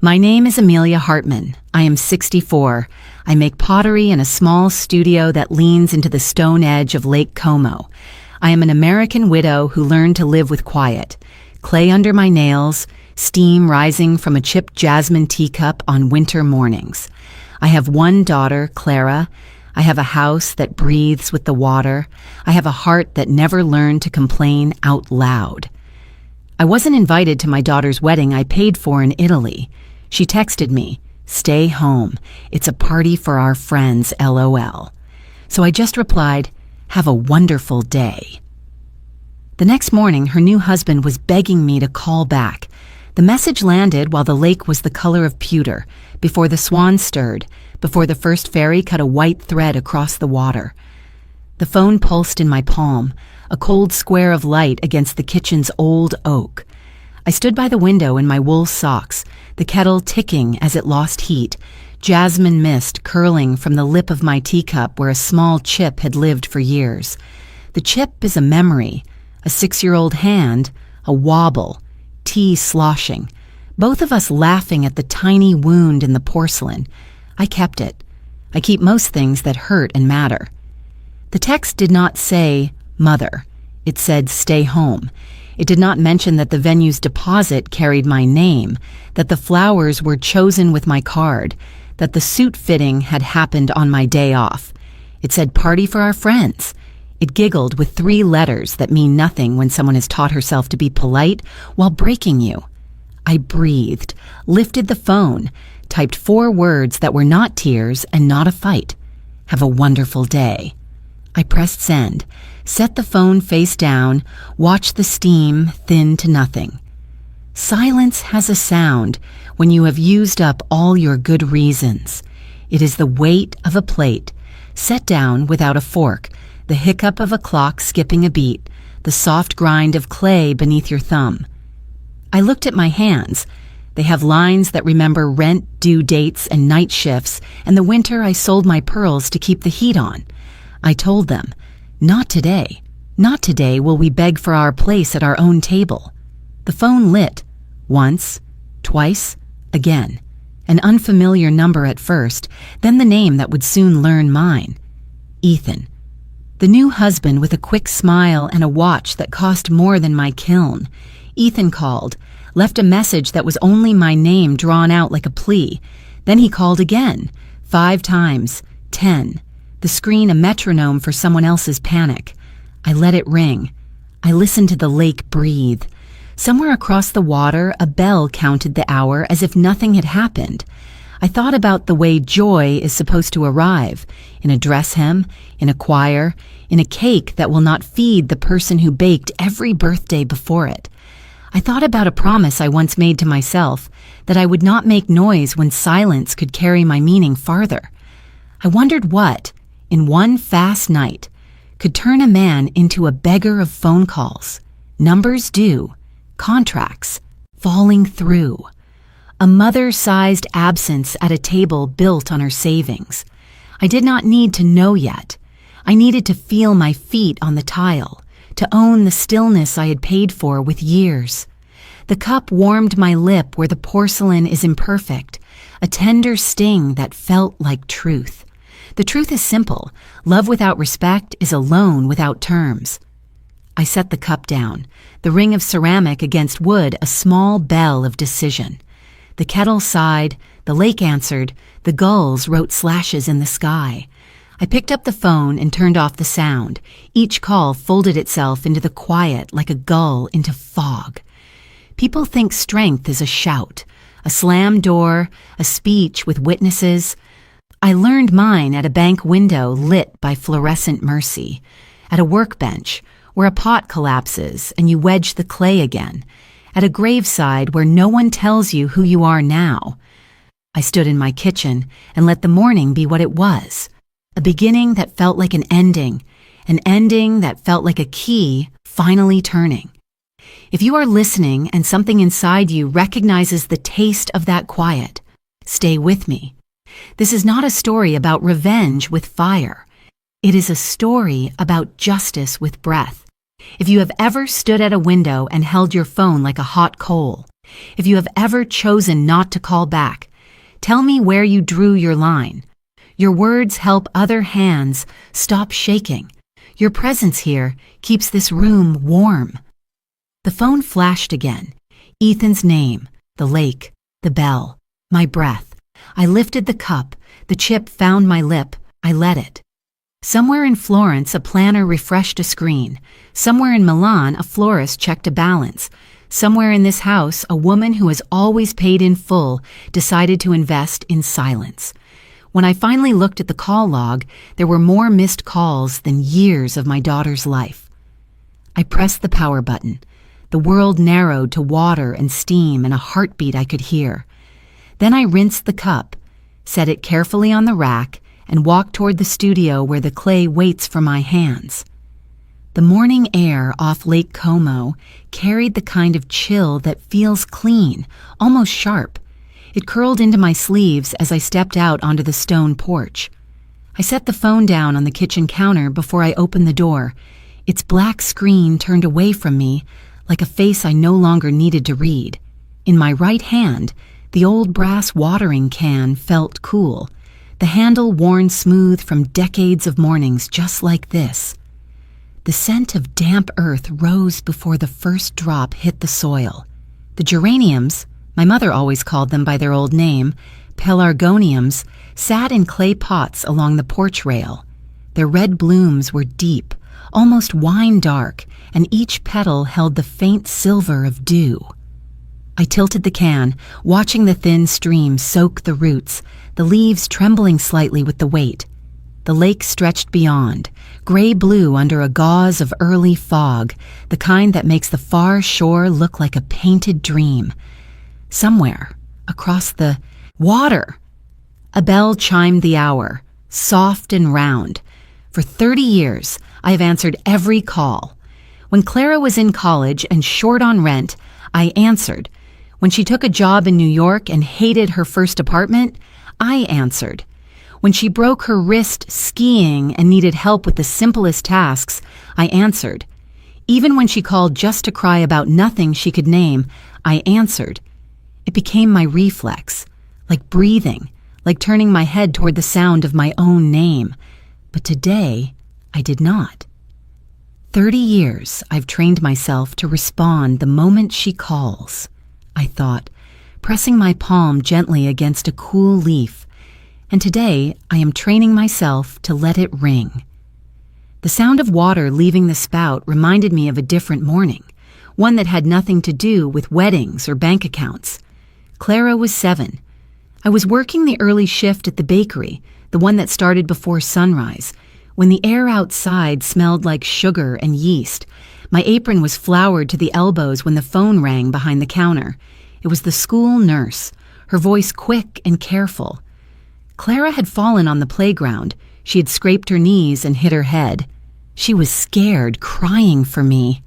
My name is Amelia Hartman. I am 64. I make pottery in a small studio that leans into the stone edge of Lake Como. I am an American widow who learned to live with quiet. Clay under my nails, steam rising from a chipped jasmine teacup on winter mornings. I have one daughter, Clara. I have a house that breathes with the water. I have a heart that never learned to complain out loud. I wasn't invited to my daughter's wedding I paid for in Italy. She texted me, "Stay home. It's a party for our friends, LOL." So I just replied, "Have a wonderful day." The next morning, her new husband was begging me to call back. The message landed while the lake was the color of pewter, before the swans stirred, before the first ferry cut a white thread across the water. The phone pulsed in my palm, a cold square of light against the kitchen's old oak. I stood by the window in my wool socks, the kettle ticking as it lost heat, jasmine mist curling from the lip of my teacup where a small chip had lived for years. The chip is a memory, a 6-year-old hand, a wobble, tea sloshing, both of us laughing at the tiny wound in the porcelain. I kept it. I keep most things that hurt and matter. The text did not say, "Mother." It said, "Stay home." It did not mention that the venue's deposit carried my name, that the flowers were chosen with my card, that the suit fitting had happened on my day off. It said, "Party for our friends." It giggled with 3 letters that mean nothing when someone has taught herself to be polite while breaking you. I breathed, lifted the phone, typed 4 words that were not tears and not a fight. "Have a wonderful day." I pressed send, set the phone face down, watched the steam thin to nothing. Silence has a sound when you have used up all your good reasons. It is the weight of a plate, set down without a fork, the hiccup of a clock skipping a beat, the soft grind of clay beneath your thumb. I looked at my hands. They have lines that remember rent, due dates, and night shifts, and the winter I sold my pearls to keep the heat on. I told them, "Not today. Not today will we beg for our place at our own table." The phone lit. Once, twice, again. An unfamiliar number at first, then the name that would soon learn mine. Ethan. The new husband with a quick smile and a watch that cost more than my kiln. Ethan called, left a message that was only my name drawn out like a plea. Then he called again, 5 times, 10. The screen a metronome for someone else's panic. I let it ring. I listened to the lake breathe. Somewhere across the water, a bell counted the hour as if nothing had happened. I thought about the way joy is supposed to arrive, in a dress hem, in a choir, in a cake that will not feed the person who baked every birthday before it. I thought about a promise I once made to myself, that I would not make noise when silence could carry my meaning farther. I wondered what, in one fast night, could turn a man into a beggar of phone calls, numbers due, contracts, falling through, a mother-sized absence at a table built on her savings. I did not need to know yet. I needed to feel my feet on the tile, to own the stillness I had paid for with years. The cup warmed my lip where the porcelain is imperfect, a tender sting that felt like truth. The truth is simple. Love without respect is a loan without terms. I set the cup down, the ring of ceramic against wood a small bell of decision. The kettle sighed, the lake answered, the gulls wrote slashes in the sky. I picked up the phone and turned off the sound. Each call folded itself into the quiet like a gull into fog. People think strength is a shout, a slammed door, a speech with witnesses. I learned mine at a bank window lit by fluorescent mercy, at a workbench where a pot collapses and you wedge the clay again, at a graveside where no one tells you who you are now. I stood in my kitchen and let the morning be what it was, a beginning that felt like an ending that felt like a key finally turning. If you are listening and something inside you recognizes the taste of that quiet, stay with me. This is not a story about revenge with fire. It is a story about justice with breath. If you have ever stood at a window and held your phone like a hot coal, If you have ever chosen not to call back, tell me where you drew your line. Your words help other hands stop shaking. Your presence here keeps this room warm. The phone flashed again. Ethan's name, the lake, the bell, my breath. I lifted the cup. The chip found my lip. I let it. Somewhere in Florence, a planner refreshed a screen. Somewhere in Milan, a florist checked a balance. Somewhere in this house, a woman who has always paid in full decided to invest in silence. When I finally looked at the call log, there were more missed calls than years of my daughter's life. I pressed the power button. The world narrowed to water and steam and a heartbeat I could hear. Then I rinsed the cup, set it carefully on the rack, and walked toward the studio where the clay waits for my hands. The morning air off Lake Como carried the kind of chill that feels clean, almost sharp. It curled into my sleeves as I stepped out onto the stone porch. I set the phone down on the kitchen counter before I opened the door. Its black screen turned away from me, like a face I no longer needed to read. In my right hand, the old brass watering can felt cool, the handle worn smooth from decades of mornings just like this. The scent of damp earth rose before the first drop hit the soil. The geraniums, my mother always called them by their old name, pelargoniums, sat in clay pots along the porch rail. Their red blooms were deep, almost wine dark, and each petal held the faint silver of dew. I tilted the can, watching the thin stream soak the roots, the leaves trembling slightly with the weight. The lake stretched beyond, gray-blue under a gauze of early fog, the kind that makes the far shore look like a painted dream. Somewhere, across the water, a bell chimed the hour, soft and round. For 30 years, I have answered every call. When Clara was in college and short on rent, I answered. When she took a job in New York and hated her first apartment, I answered. When she broke her wrist skiing and needed help with the simplest tasks, I answered. Even when she called just to cry about nothing she could name, I answered. It became my reflex, like breathing, like turning my head toward the sound of my own name. But today, I did not. 30 years I've trained myself to respond the moment she calls, I thought, pressing my palm gently against a cool leaf. And today I am training myself to let it ring. The sound of water leaving the spout reminded me of a different morning, one that had nothing to do with weddings or bank accounts. Clara was 7. I was working the early shift at the bakery, the one that started before sunrise, when the air outside smelled like sugar and yeast. My apron was floured to the elbows when the phone rang behind the counter. It was the school nurse, her voice quick and careful. Clara had fallen on the playground. She had scraped her knees and hit her head. She was scared, crying for me.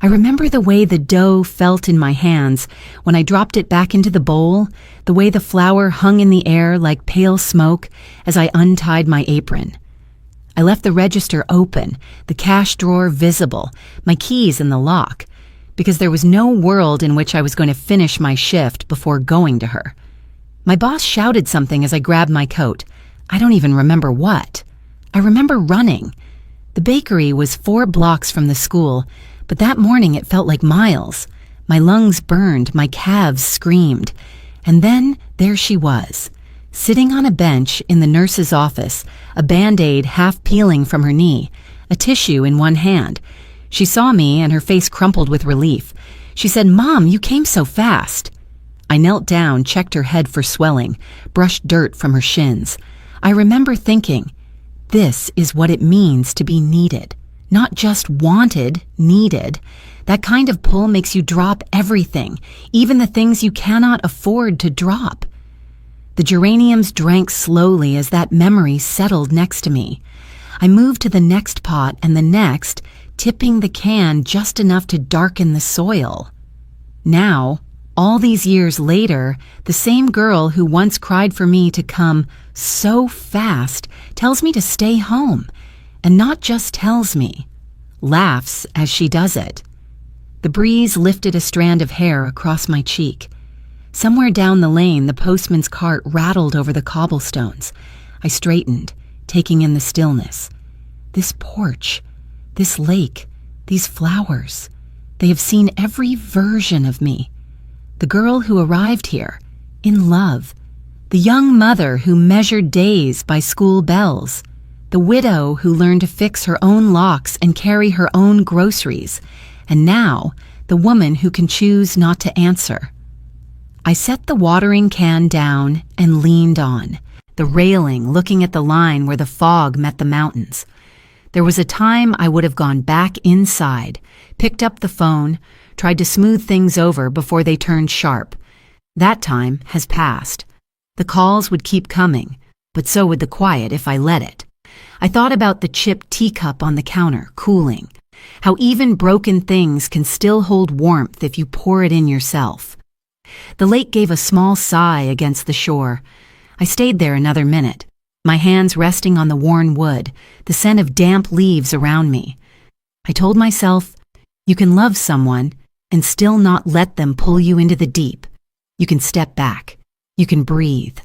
I remember the way the dough felt in my hands when I dropped it back into the bowl, the way the flour hung in the air like pale smoke as I untied my apron. I left the register open, the cash drawer visible, my keys in the lock, because there was no world in which I was going to finish my shift before going to her. My boss shouted something as I grabbed my coat. I don't even remember what. I remember running. The bakery was 4 blocks from the school, but that morning it felt like miles. My lungs burned, my calves screamed. And then there she was, sitting on a bench in the nurse's office, a Band-Aid half peeling from her knee, a tissue in one hand. She saw me and her face crumpled with relief. She said, "Mom, you came so fast." I knelt down, checked her head for swelling, brushed dirt from her shins. I remember thinking, this is what it means to be needed. Not just wanted, needed. That kind of pull makes you drop everything, even the things you cannot afford to drop. The geraniums drank slowly as that memory settled next to me. I moved to the next pot and the next, tipping the can just enough to darken the soil. Now, all these years later, the same girl who once cried for me to come so fast tells me to stay home, and not just tells me, laughs as she does it. The breeze lifted a strand of hair across my cheek. Somewhere down the lane, the postman's cart rattled over the cobblestones. I straightened, taking in the stillness. This porch, this lake, these flowers, they have seen every version of me. The girl who arrived here, in love. The young mother who measured days by school bells. The widow who learned to fix her own locks and carry her own groceries. And now, the woman who can choose not to answer. I set the watering can down and leaned on, the railing looking at the line where the fog met the mountains. There was a time I would have gone back inside, picked up the phone, tried to smooth things over before they turned sharp. That time has passed. The calls would keep coming, but so would the quiet if I let it. I thought about the chipped teacup on the counter, cooling. How even broken things can still hold warmth if you pour it in yourself. The lake gave a small sigh against the shore. I stayed there another minute, my hands resting on the worn wood, the scent of damp leaves around me. I told myself, you can love someone and still not let them pull you into the deep. You can step back. You can breathe.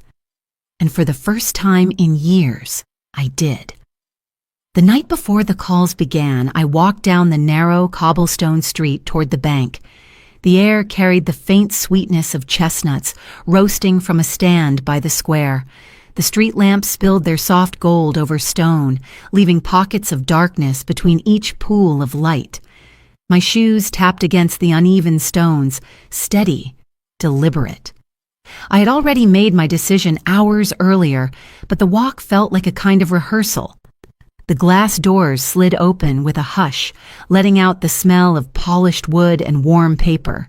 And for the first time in years, I did. The night before the calls began, I walked down the narrow cobblestone street toward the bank. The air carried the faint sweetness of chestnuts roasting from a stand by the square. The street lamps spilled their soft gold over stone, leaving pockets of darkness between each pool of light. My shoes tapped against the uneven stones, steady, deliberate. I had already made my decision hours earlier, but the walk felt like a kind of rehearsal. The glass doors slid open with a hush, letting out the smell of polished wood and warm paper.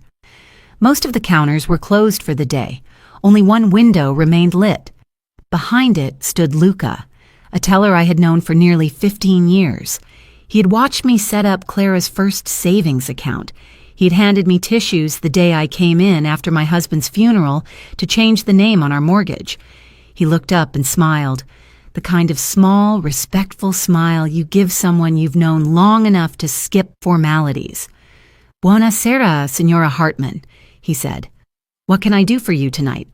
Most of the counters were closed for the day. Only one window remained lit. Behind it stood Luca, a teller I had known for nearly 15 years. He had watched me set up Clara's first savings account. He had handed me tissues the day I came in after my husband's funeral to change the name on our mortgage. He looked up and smiled, the kind of small, respectful smile you give someone you've known long enough to skip formalities. "Buonasera, Signora Hartman," he said. "What can I do for you tonight?"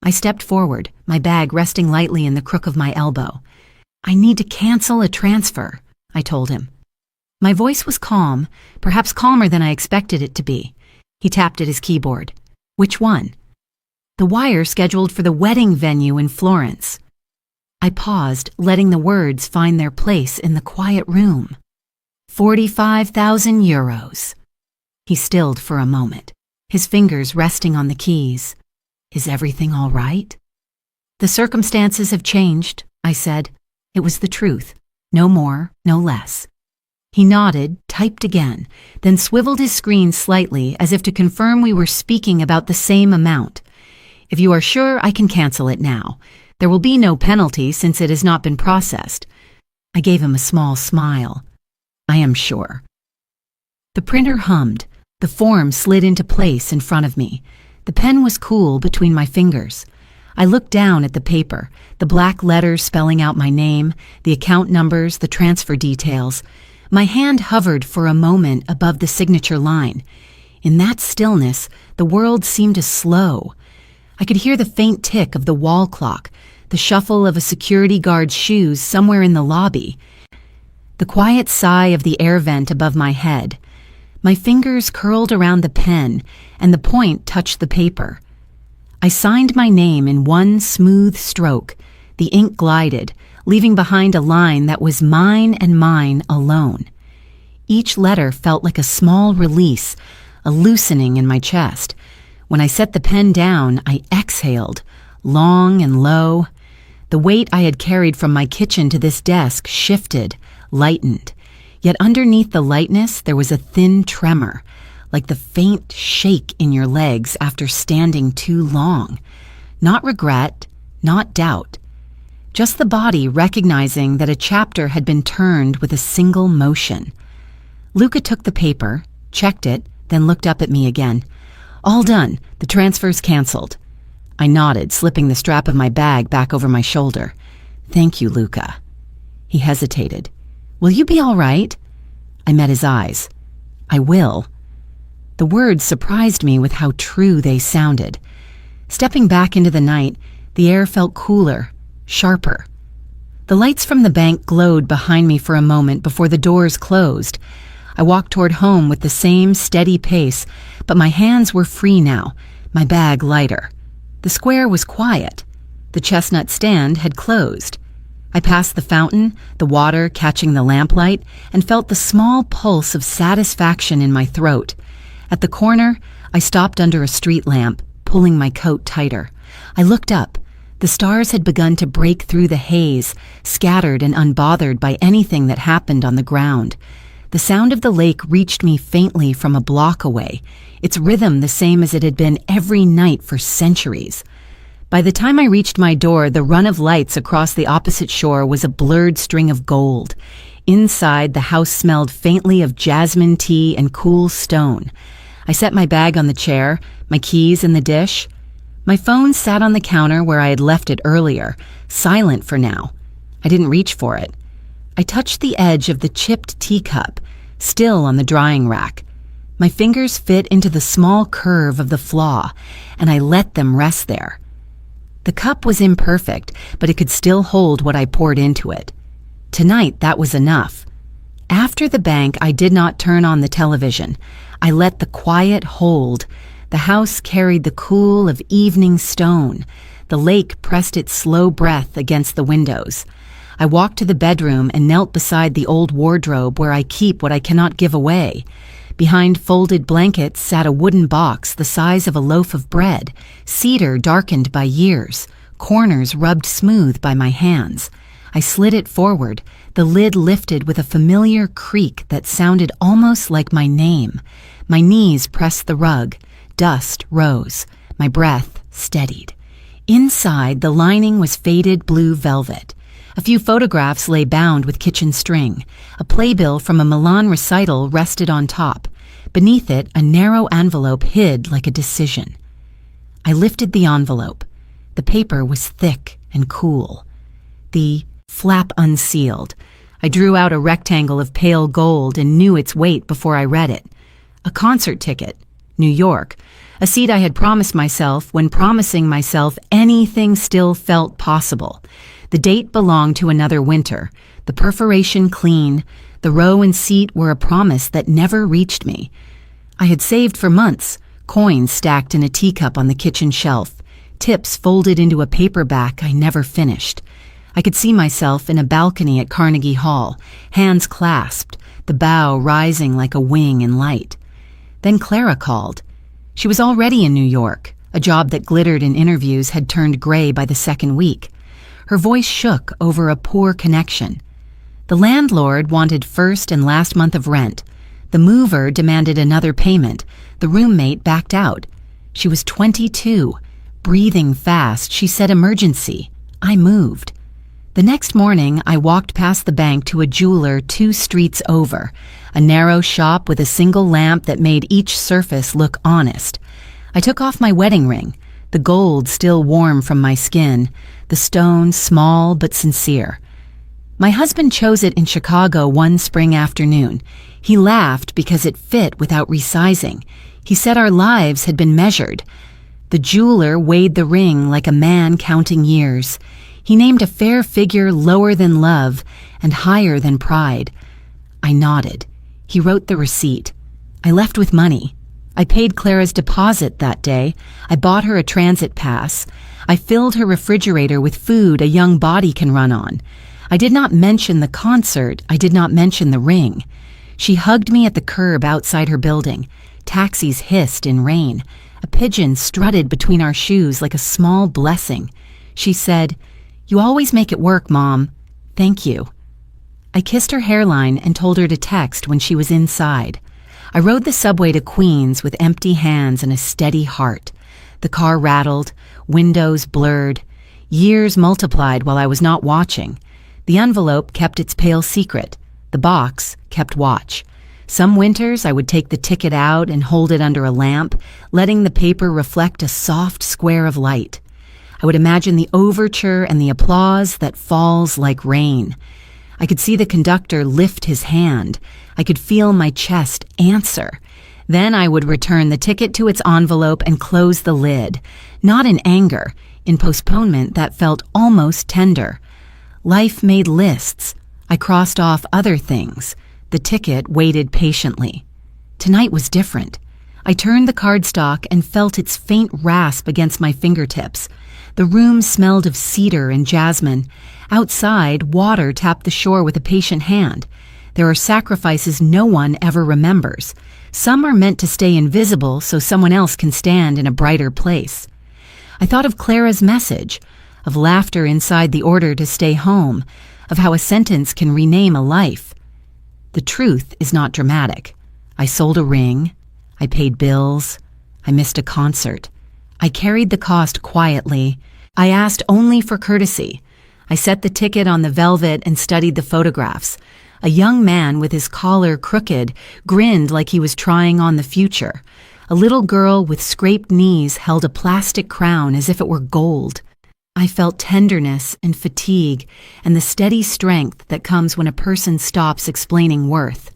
I stepped forward, my bag resting lightly in the crook of my elbow. "I need to cancel a transfer," I told him. My voice was calm, perhaps calmer than I expected it to be. He tapped at his keyboard. "Which one?" "The wire scheduled for the wedding venue in Florence." I paused, letting the words find their place in the quiet room. 45,000 euros. He stilled for a moment, his fingers resting on the keys. "Is everything all right?" "The circumstances have changed," I said. It was the truth. No more, no less. He nodded, typed again, then swiveled his screen slightly as if to confirm we were speaking about the same amount. "If you are sure, I can cancel it now. There will be no penalty since it has not been processed." I gave him a small smile. "I am sure." The printer hummed. The form slid into place in front of me. The pen was cool between my fingers. I looked down at the paper, the black letters spelling out my name, the account numbers, the transfer details. My hand hovered for a moment above the signature line. In that stillness, the world seemed to slow. I could hear the faint tick of the wall clock, the shuffle of a security guard's shoes somewhere in the lobby, the quiet sigh of the air vent above my head. My fingers curled around the pen, and the point touched the paper. I signed my name in one smooth stroke. The ink glided, leaving behind a line that was mine and mine alone. Each letter felt like a small release, a loosening in my chest. When I set the pen down, I exhaled, long and low. The weight I had carried from my kitchen to this desk shifted, lightened. Yet underneath the lightness, there was a thin tremor, like the faint shake in your legs after standing too long. Not regret, not doubt. Just the body recognizing that a chapter had been turned with a single motion. Luca took the paper, checked it, then looked up at me again. "All done. The transfer's canceled." I nodded, slipping the strap of my bag back over my shoulder. "Thank you, Luca." He hesitated. "Will you be all right?" I met his eyes. "I will." The words surprised me with how true they sounded. Stepping back into the night, the air felt cooler, sharper. The lights from the bank glowed behind me for a moment before the doors closed. I walked toward home with the same steady pace, but my hands were free now, my bag lighter. The square was quiet. The chestnut stand had closed. I passed the fountain, the water catching the lamplight, and felt the small pulse of satisfaction in my throat. At the corner, I stopped under a street lamp, pulling my coat tighter. I looked up. The stars had begun to break through the haze, scattered and unbothered by anything that happened on the ground. The sound of the lake reached me faintly from a block away, its rhythm the same as it had been every night for centuries. By the time I reached my door, the run of lights across the opposite shore was a blurred string of gold. Inside, the house smelled faintly of jasmine tea and cool stone. I set my bag on the chair, my keys in the dish. My phone sat on the counter where I had left it earlier, silent for now. I didn't reach for it. I touched the edge of the chipped teacup, still on the drying rack. My fingers fit into the small curve of the flaw, and I let them rest there. The cup was imperfect, but it could still hold what I poured into it. Tonight, that was enough. After the bank, I did not turn on the television. I let the quiet hold. The house carried the cool of evening stone. The lake pressed its slow breath against the windows. I walked to the bedroom and knelt beside the old wardrobe where I keep what I cannot give away. Behind folded blankets sat a wooden box the size of a loaf of bread, cedar darkened by years, corners rubbed smooth by my hands. I slid it forward, the lid lifted with a familiar creak that sounded almost like my name. My knees pressed the rug. Dust rose. My breath steadied. Inside, the lining was faded blue velvet. A few photographs lay bound with kitchen string. A playbill from a Milan recital rested on top. Beneath it, a narrow envelope hid like a decision. I lifted the envelope. The paper was thick and cool. The flap unsealed. I drew out a rectangle of pale gold and knew its weight before I read it. A concert ticket. New York. A seat I had promised myself when promising myself anything still felt possible. The date belonged to another winter, the perforation clean, the row and seat were a promise that never reached me. I had saved for months, coins stacked in a teacup on the kitchen shelf, tips folded into a paperback I never finished. I could see myself in a balcony at Carnegie Hall, hands clasped, the bow rising like a wing in light. Then Clara called. She was already in New York. A job that glittered in interviews had turned gray by the second week. Her voice shook over a poor connection. The landlord wanted first and last month of rent. The mover demanded another payment. The roommate backed out. She was 22. Breathing fast, she said emergency. I moved. The next morning, I walked past the bank to a jeweler 2 streets over, a narrow shop with a single lamp that made each surface look honest. I took off my wedding ring, the gold still warm from my skin, the stone small but sincere. My husband chose it in Chicago one spring afternoon. He laughed because it fit without resizing. He said our lives had been measured. The jeweler weighed the ring like a man counting years. He named a fair figure lower than love and higher than pride. I nodded. He wrote the receipt. I left with money. I paid Clara's deposit that day. I bought her a transit pass. I filled her refrigerator with food a young body can run on. I did not mention the concert. I did not mention the ring. She hugged me at the curb outside her building. Taxis hissed in rain. A pigeon strutted between our shoes like a small blessing. She said, "You always make it work, Mom. Thank you." I kissed her hairline and told her to text when she was inside. I rode the subway to Queens with empty hands and a steady heart. The car rattled, windows blurred. Years multiplied while I was not watching. The envelope kept its pale secret. The box kept watch. Some winters I would take the ticket out and hold it under a lamp, letting the paper reflect a soft square of light. I would imagine the overture and the applause that falls like rain. I could see the conductor lift his hand. I could feel my chest answer. Then I would return the ticket to its envelope and close the lid, not in anger, in postponement that felt almost tender. Life made lists. I crossed off other things. The ticket waited patiently. Tonight was different. I turned the cardstock and felt its faint rasp against my fingertips. The room smelled of cedar and jasmine. Outside, water tapped the shore with a patient hand. There are sacrifices no one ever remembers. Some are meant to stay invisible so someone else can stand in a brighter place. I thought of Clara's message, of laughter inside the order to stay home, of how a sentence can rename a life. The truth is not dramatic. I sold a ring. I paid bills. I missed a concert. I carried the cost quietly. I asked only for courtesy. I set the ticket on the velvet and studied the photographs. A young man with his collar crooked grinned like he was trying on the future. A little girl with scraped knees held a plastic crown as if it were gold. I felt tenderness and fatigue and the steady strength that comes when a person stops explaining worth.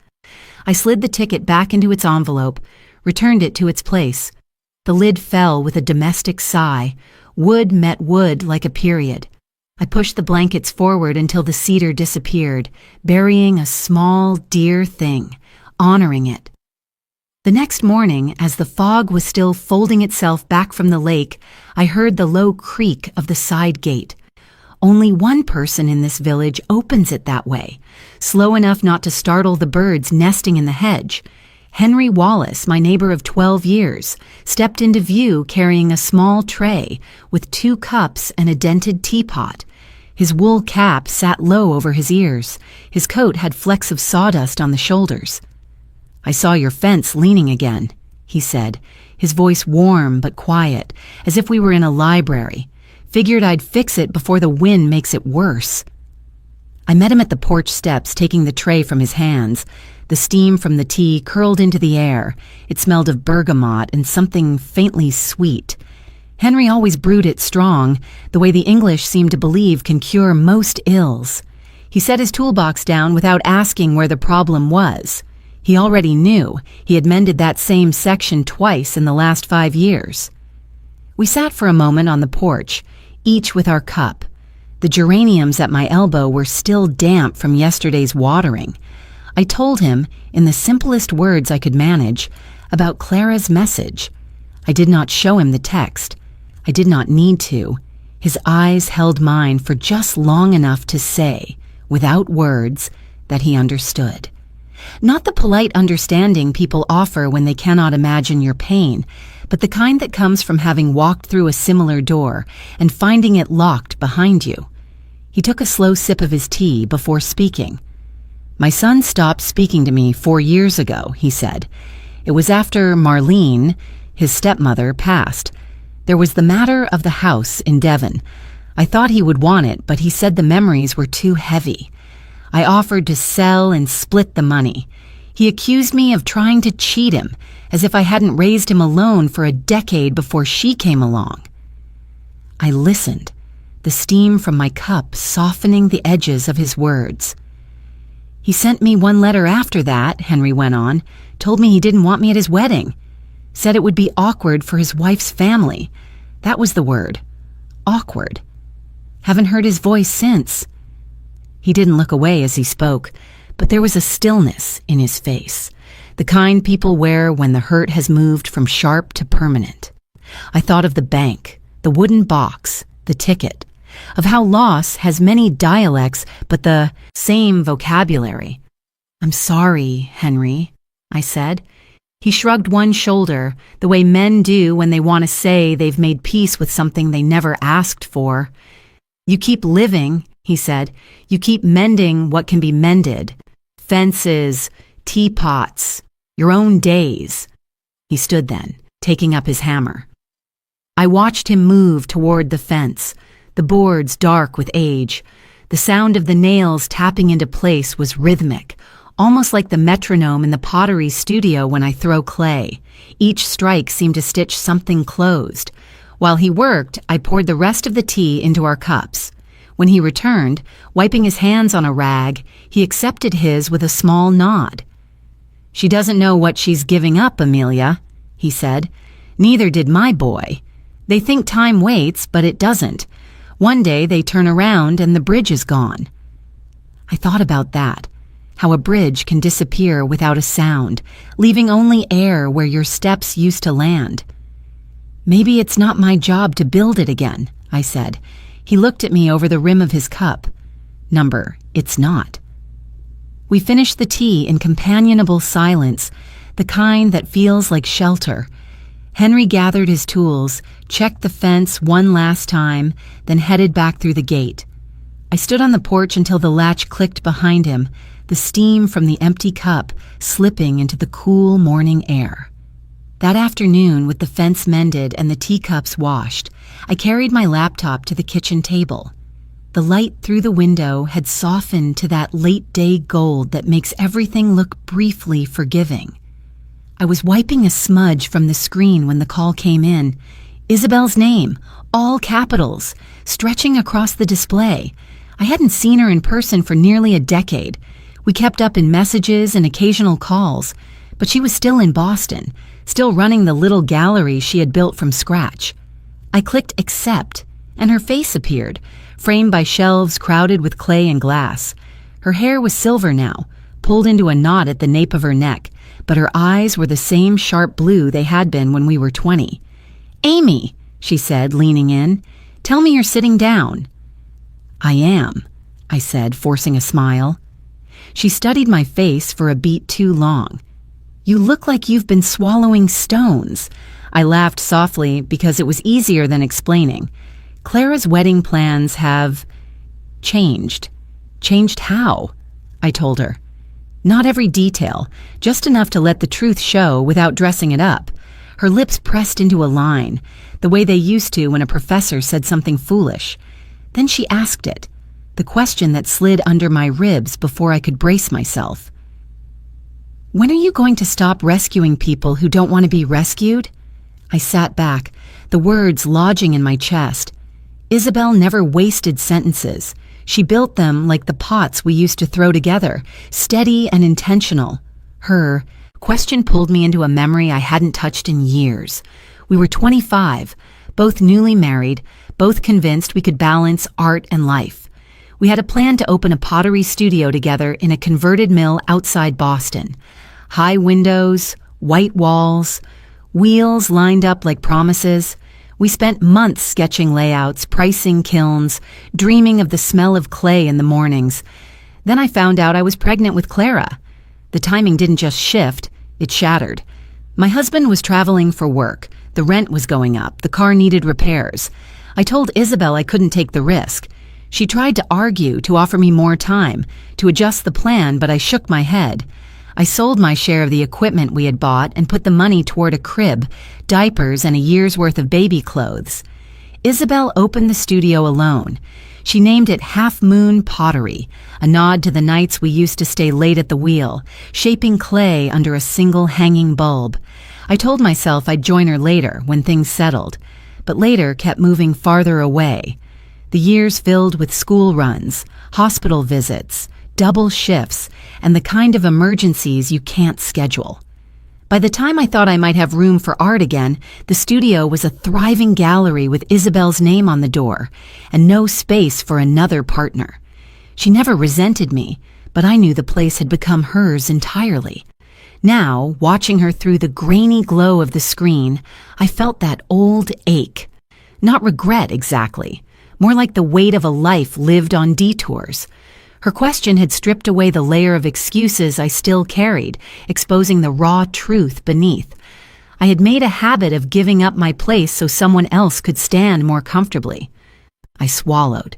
I slid the ticket back into its envelope, returned it to its place. The lid fell with a domestic sigh. Wood met wood like a period. I pushed the blankets forward until the cedar disappeared, burying a small, dear thing, honoring it. The next morning, as the fog was still folding itself back from the lake, I heard the low creak of the side gate. Only one person in this village opens it that way, slow enough not to startle the birds nesting in the hedge. Henry Wallace, my neighbor of 12 years, stepped into view carrying a small tray with 2 cups and a dented teapot. His wool cap sat low over his ears. His coat had flecks of sawdust on the shoulders. "I saw your fence leaning again," he said, his voice warm but quiet, as if we were in a library. "Figured I'd fix it before the wind makes it worse." I met him at the porch steps, taking the tray from his hands. The steam from the tea curled into the air. It smelled of bergamot and something faintly sweet. Henry always brewed it strong, the way the English seem to believe can cure most ills. He set his toolbox down without asking where the problem was. He already knew. He had mended that same section twice in the last 5 years. We sat for a moment on the porch, each with our cup. The geraniums at my elbow were still damp from yesterday's watering. I told him, in the simplest words I could manage, about Clara's message. I did not show him the text. I did not need to. His eyes held mine for just long enough to say, without words, that he understood. Not the polite understanding people offer when they cannot imagine your pain, but the kind that comes from having walked through a similar door and finding it locked behind you. He took a slow sip of his tea before speaking. "My son stopped speaking to me 4 years ago," he said. "It was after Marlene, his stepmother, passed. There was the matter of the house in Devon. I thought he would want it, but he said the memories were too heavy. I offered to sell and split the money. He accused me of trying to cheat him, as if I hadn't raised him alone for a decade before she came along." I listened, the steam from my cup softening the edges of his words. "He sent me one letter after that," Henry went on, "told me he didn't want me at his wedding. Said it would be awkward for his wife's family. That was the word. Awkward. Haven't heard his voice since." He didn't look away as he spoke, but there was a stillness in his face, the kind people wear when the hurt has moved from sharp to permanent. I thought of the bank, the wooden box, the ticket, of how loss has many dialects but the same vocabulary. "I'm sorry, Henry," I said. He shrugged one shoulder, the way men do when they want to say they've made peace with something they never asked for. "You keep living," he said. "You keep mending what can be mended. Fences, teapots, your own days." He stood then, taking up his hammer. I watched him move toward the fence, the boards dark with age. The sound of the nails tapping into place was rhythmic, almost like the metronome in the pottery studio when I throw clay. Each strike seemed to stitch something closed. While he worked, I poured the rest of the tea into our cups. When he returned, wiping his hands on a rag, he accepted his with a small nod. "She doesn't know what she's giving up, Amelia," he said. "Neither did my boy. They think time waits, but it doesn't. One day they turn around and the bridge is gone." I thought about that, how a bridge can disappear without a sound, leaving only air where your steps used to land. "Maybe it's not my job to build it again," I said. He looked at me over the rim of his cup. It's not. We finished the tea in companionable silence, the kind that feels like shelter. Henry gathered his tools, checked the fence one last time, then headed back through the gate. I stood on the porch until the latch clicked behind him, the steam from the empty cup slipping into the cool morning air. That afternoon, with the fence mended and the teacups washed, I carried my laptop to the kitchen table. The light through the window had softened to that late-day gold that makes everything look briefly forgiving. I was wiping a smudge from the screen when the call came in. Isabel's name, all capitals, stretching across the display. I hadn't seen her in person for nearly a decade. We kept up in messages and occasional calls, but she was still in Boston, still running the little gallery she had built from scratch. I clicked accept, and her face appeared, framed by shelves crowded with clay and glass. Her hair was silver now, pulled into a knot at the nape of her neck, but her eyes were the same sharp blue they had been when we were 20. "Amy," she said, leaning in, "tell me you're sitting down." "I am," I said, forcing a smile. She studied my face for a beat too long. "You look like you've been swallowing stones." I laughed softly because it was easier than explaining. "Clara's wedding plans have changed." "Changed how?" I told her. "Not every detail, just enough to let the truth show without dressing it up." Her lips pressed into a line, the way they used to when a professor said something foolish. Then she asked it, the question that slid under my ribs before I could brace myself. "When are you going to stop rescuing people who don't want to be rescued?" I sat back, the words lodging in my chest. Isabel never wasted sentences. She built them like the pots we used to throw together, steady and intentional. Her question pulled me into a memory I hadn't touched in years. We were 25, both newly married, both convinced we could balance art and life. We had a plan to open a pottery studio together in a converted mill outside Boston. High windows, white walls, wheels lined up like promises. We spent months sketching layouts, pricing kilns, dreaming of the smell of clay in the mornings. Then I found out I was pregnant with Clara. The timing didn't just shift, it shattered. My husband was traveling for work. The rent was going up. The car needed repairs. I told Isabel I couldn't take the risk. She tried to argue, to offer me more time, to adjust the plan, but I shook my head. I sold my share of the equipment we had bought and put the money toward a crib, diapers, and a year's worth of baby clothes. Isabel opened the studio alone. She named it Half Moon Pottery, a nod to the nights we used to stay late at the wheel, shaping clay under a single hanging bulb. I told myself I'd join her later, when things settled, but later kept moving farther away. The years filled with school runs, hospital visits, double shifts, and the kind of emergencies you can't schedule. By the time I thought I might have room for art again, the studio was a thriving gallery with Isabel's name on the door, and no space for another partner. She never resented me, but I knew the place had become hers entirely. Now, watching her through the grainy glow of the screen, I felt that old ache. Not regret exactly, more like the weight of a life lived on detours. Her question had stripped away the layer of excuses I still carried, exposing the raw truth beneath. I had made a habit of giving up my place so someone else could stand more comfortably. I swallowed.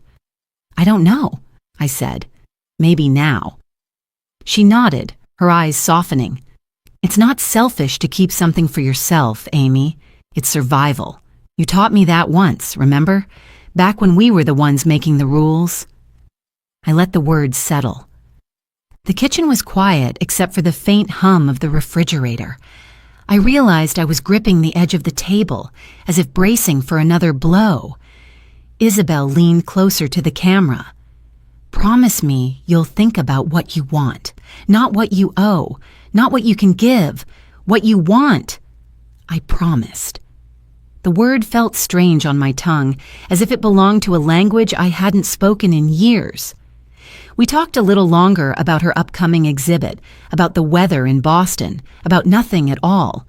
"I don't know," I said. "Maybe now." She nodded, her eyes softening. "It's not selfish to keep something for yourself, Amy. It's survival. You taught me that once, remember? Back when we were the ones making the rules." I let the words settle. The kitchen was quiet except for the faint hum of the refrigerator. I realized I was gripping the edge of the table, as if bracing for another blow. Isabel leaned closer to the camera. "Promise me you'll think about what you want, not what you owe, Not what you can give, what you want. I promised. The word felt strange on my tongue, as if it belonged to a language I hadn't spoken in years. We talked a little longer about her upcoming exhibit, about the weather in Boston, about nothing at all.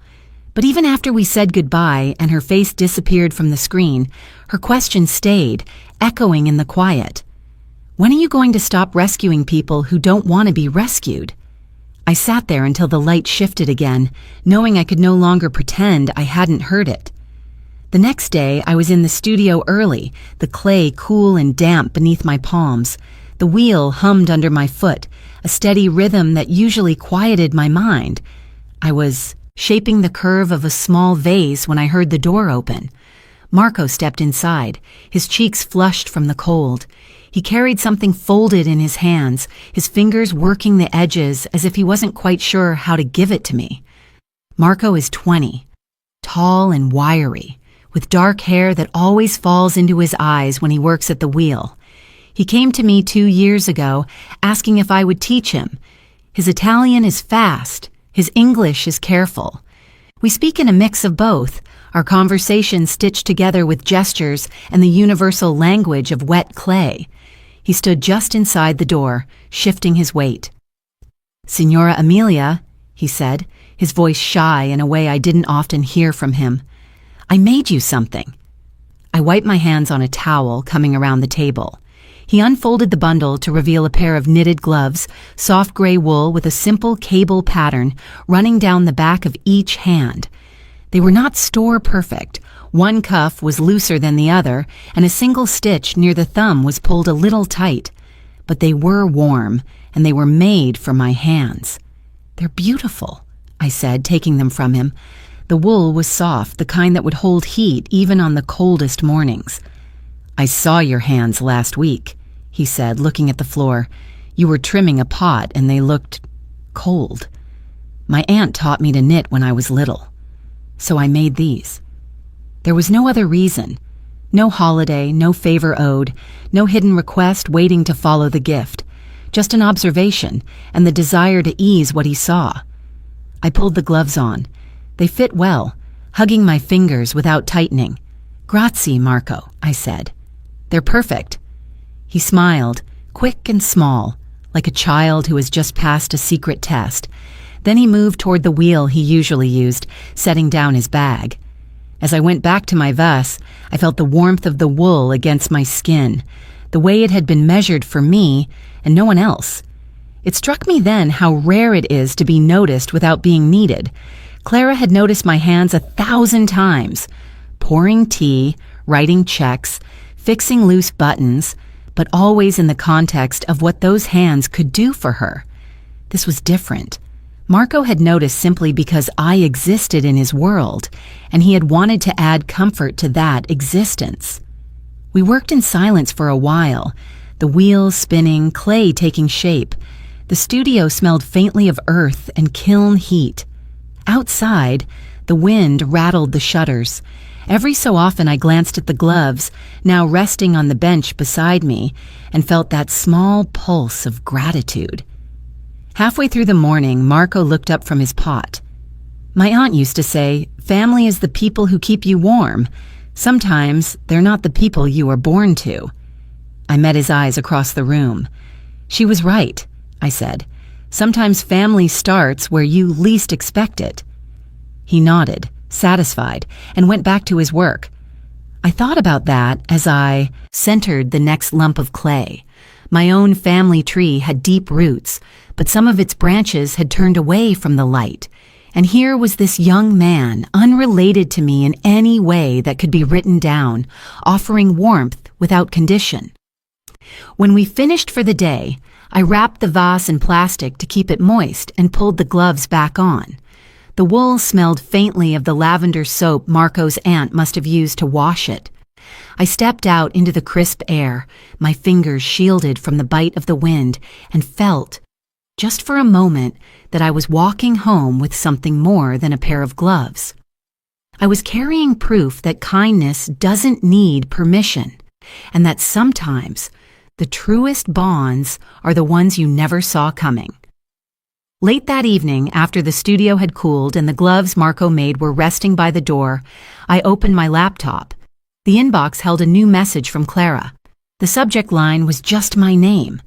But even after we said goodbye and her face disappeared from the screen, her question stayed, echoing in the quiet. When are you going to stop rescuing people who don't want to be rescued? I sat there until the light shifted again, knowing I could no longer pretend I hadn't heard it. The next day, I was in the studio early, the clay cool and damp beneath my palms. The wheel hummed under my foot, a steady rhythm that usually quieted my mind. I was shaping the curve of a small vase when I heard the door open. Marco stepped inside, his cheeks flushed from the cold. He carried something folded in his hands, his fingers working the edges as if he wasn't quite sure how to give it to me. Marco is 20, tall and wiry, with dark hair that always falls into his eyes when he works at the wheel. He came to me 2 years ago, asking if I would teach him. His Italian is fast, his English is careful. We speak in a mix of both, our conversation stitched together with gestures and the universal language of wet clay. He stood just inside the door, shifting his weight. "Signora Amelia," he said, his voice shy in a way I didn't often hear from him. "I made you something." I wiped my hands on a towel coming around the table. He unfolded the bundle to reveal a pair of knitted gloves, soft gray wool with a simple cable pattern running down the back of each hand. They were not store perfect. One cuff was looser than the other, and a single stitch near the thumb was pulled a little tight. But they were warm, and they were made for my hands. "They're beautiful," I said, taking them from him. The wool was soft, the kind that would hold heat even on the coldest mornings. "I saw your hands last week," he said, looking at the floor. "You were trimming a pot, and they looked cold. My aunt taught me to knit when I was little. So I made these." There was no other reason. No holiday, no favor owed, no hidden request waiting to follow the gift. Just an observation and the desire to ease what he saw. I pulled the gloves on. They fit well, hugging my fingers without tightening. "Grazie, Marco," I said. "They're perfect." He smiled, quick and small, like a child who has just passed a secret test. Then he moved toward the wheel he usually used, setting down his bag. As I went back to my vase, I felt the warmth of the wool against my skin, the way it had been measured for me and no one else. It struck me then how rare it is to be noticed without being needed. Clara had noticed my hands 1,000 times, pouring tea, writing checks, fixing loose buttons, but always in the context of what those hands could do for her. This was different. Marco had noticed simply because I existed in his world, and he had wanted to add comfort to that existence. We worked in silence for a while, the wheels spinning, clay taking shape. The studio smelled faintly of earth and kiln heat. Outside, the wind rattled the shutters. Every so often I glanced at the gloves, now resting on the bench beside me, and felt that small pulse of gratitude. Halfway through the morning, Marco looked up from his pot. "My aunt used to say, 'Family is the people who keep you warm. Sometimes they're not the people you were born to.'" I met his eyes across the room. "She was right," I said. "Sometimes family starts where you least expect it." He nodded, satisfied, and went back to his work. I thought about that as I centered the next lump of clay. My own family tree had deep roots, but some of its branches had turned away from the light. And here was this young man, unrelated to me in any way that could be written down, offering warmth without condition. When we finished for the day, I wrapped the vase in plastic to keep it moist and pulled the gloves back on. The wool smelled faintly of the lavender soap Marco's aunt must have used to wash it. I stepped out into the crisp air, my fingers shielded from the bite of the wind, and felt, just for a moment, that I was walking home with something more than a pair of gloves. I was carrying proof that kindness doesn't need permission, and that sometimes the truest bonds are the ones you never saw coming. Late that evening, after the studio had cooled and the gloves Marco made were resting by the door, I opened my laptop. The inbox held a new message from Clara. The subject line was just my name.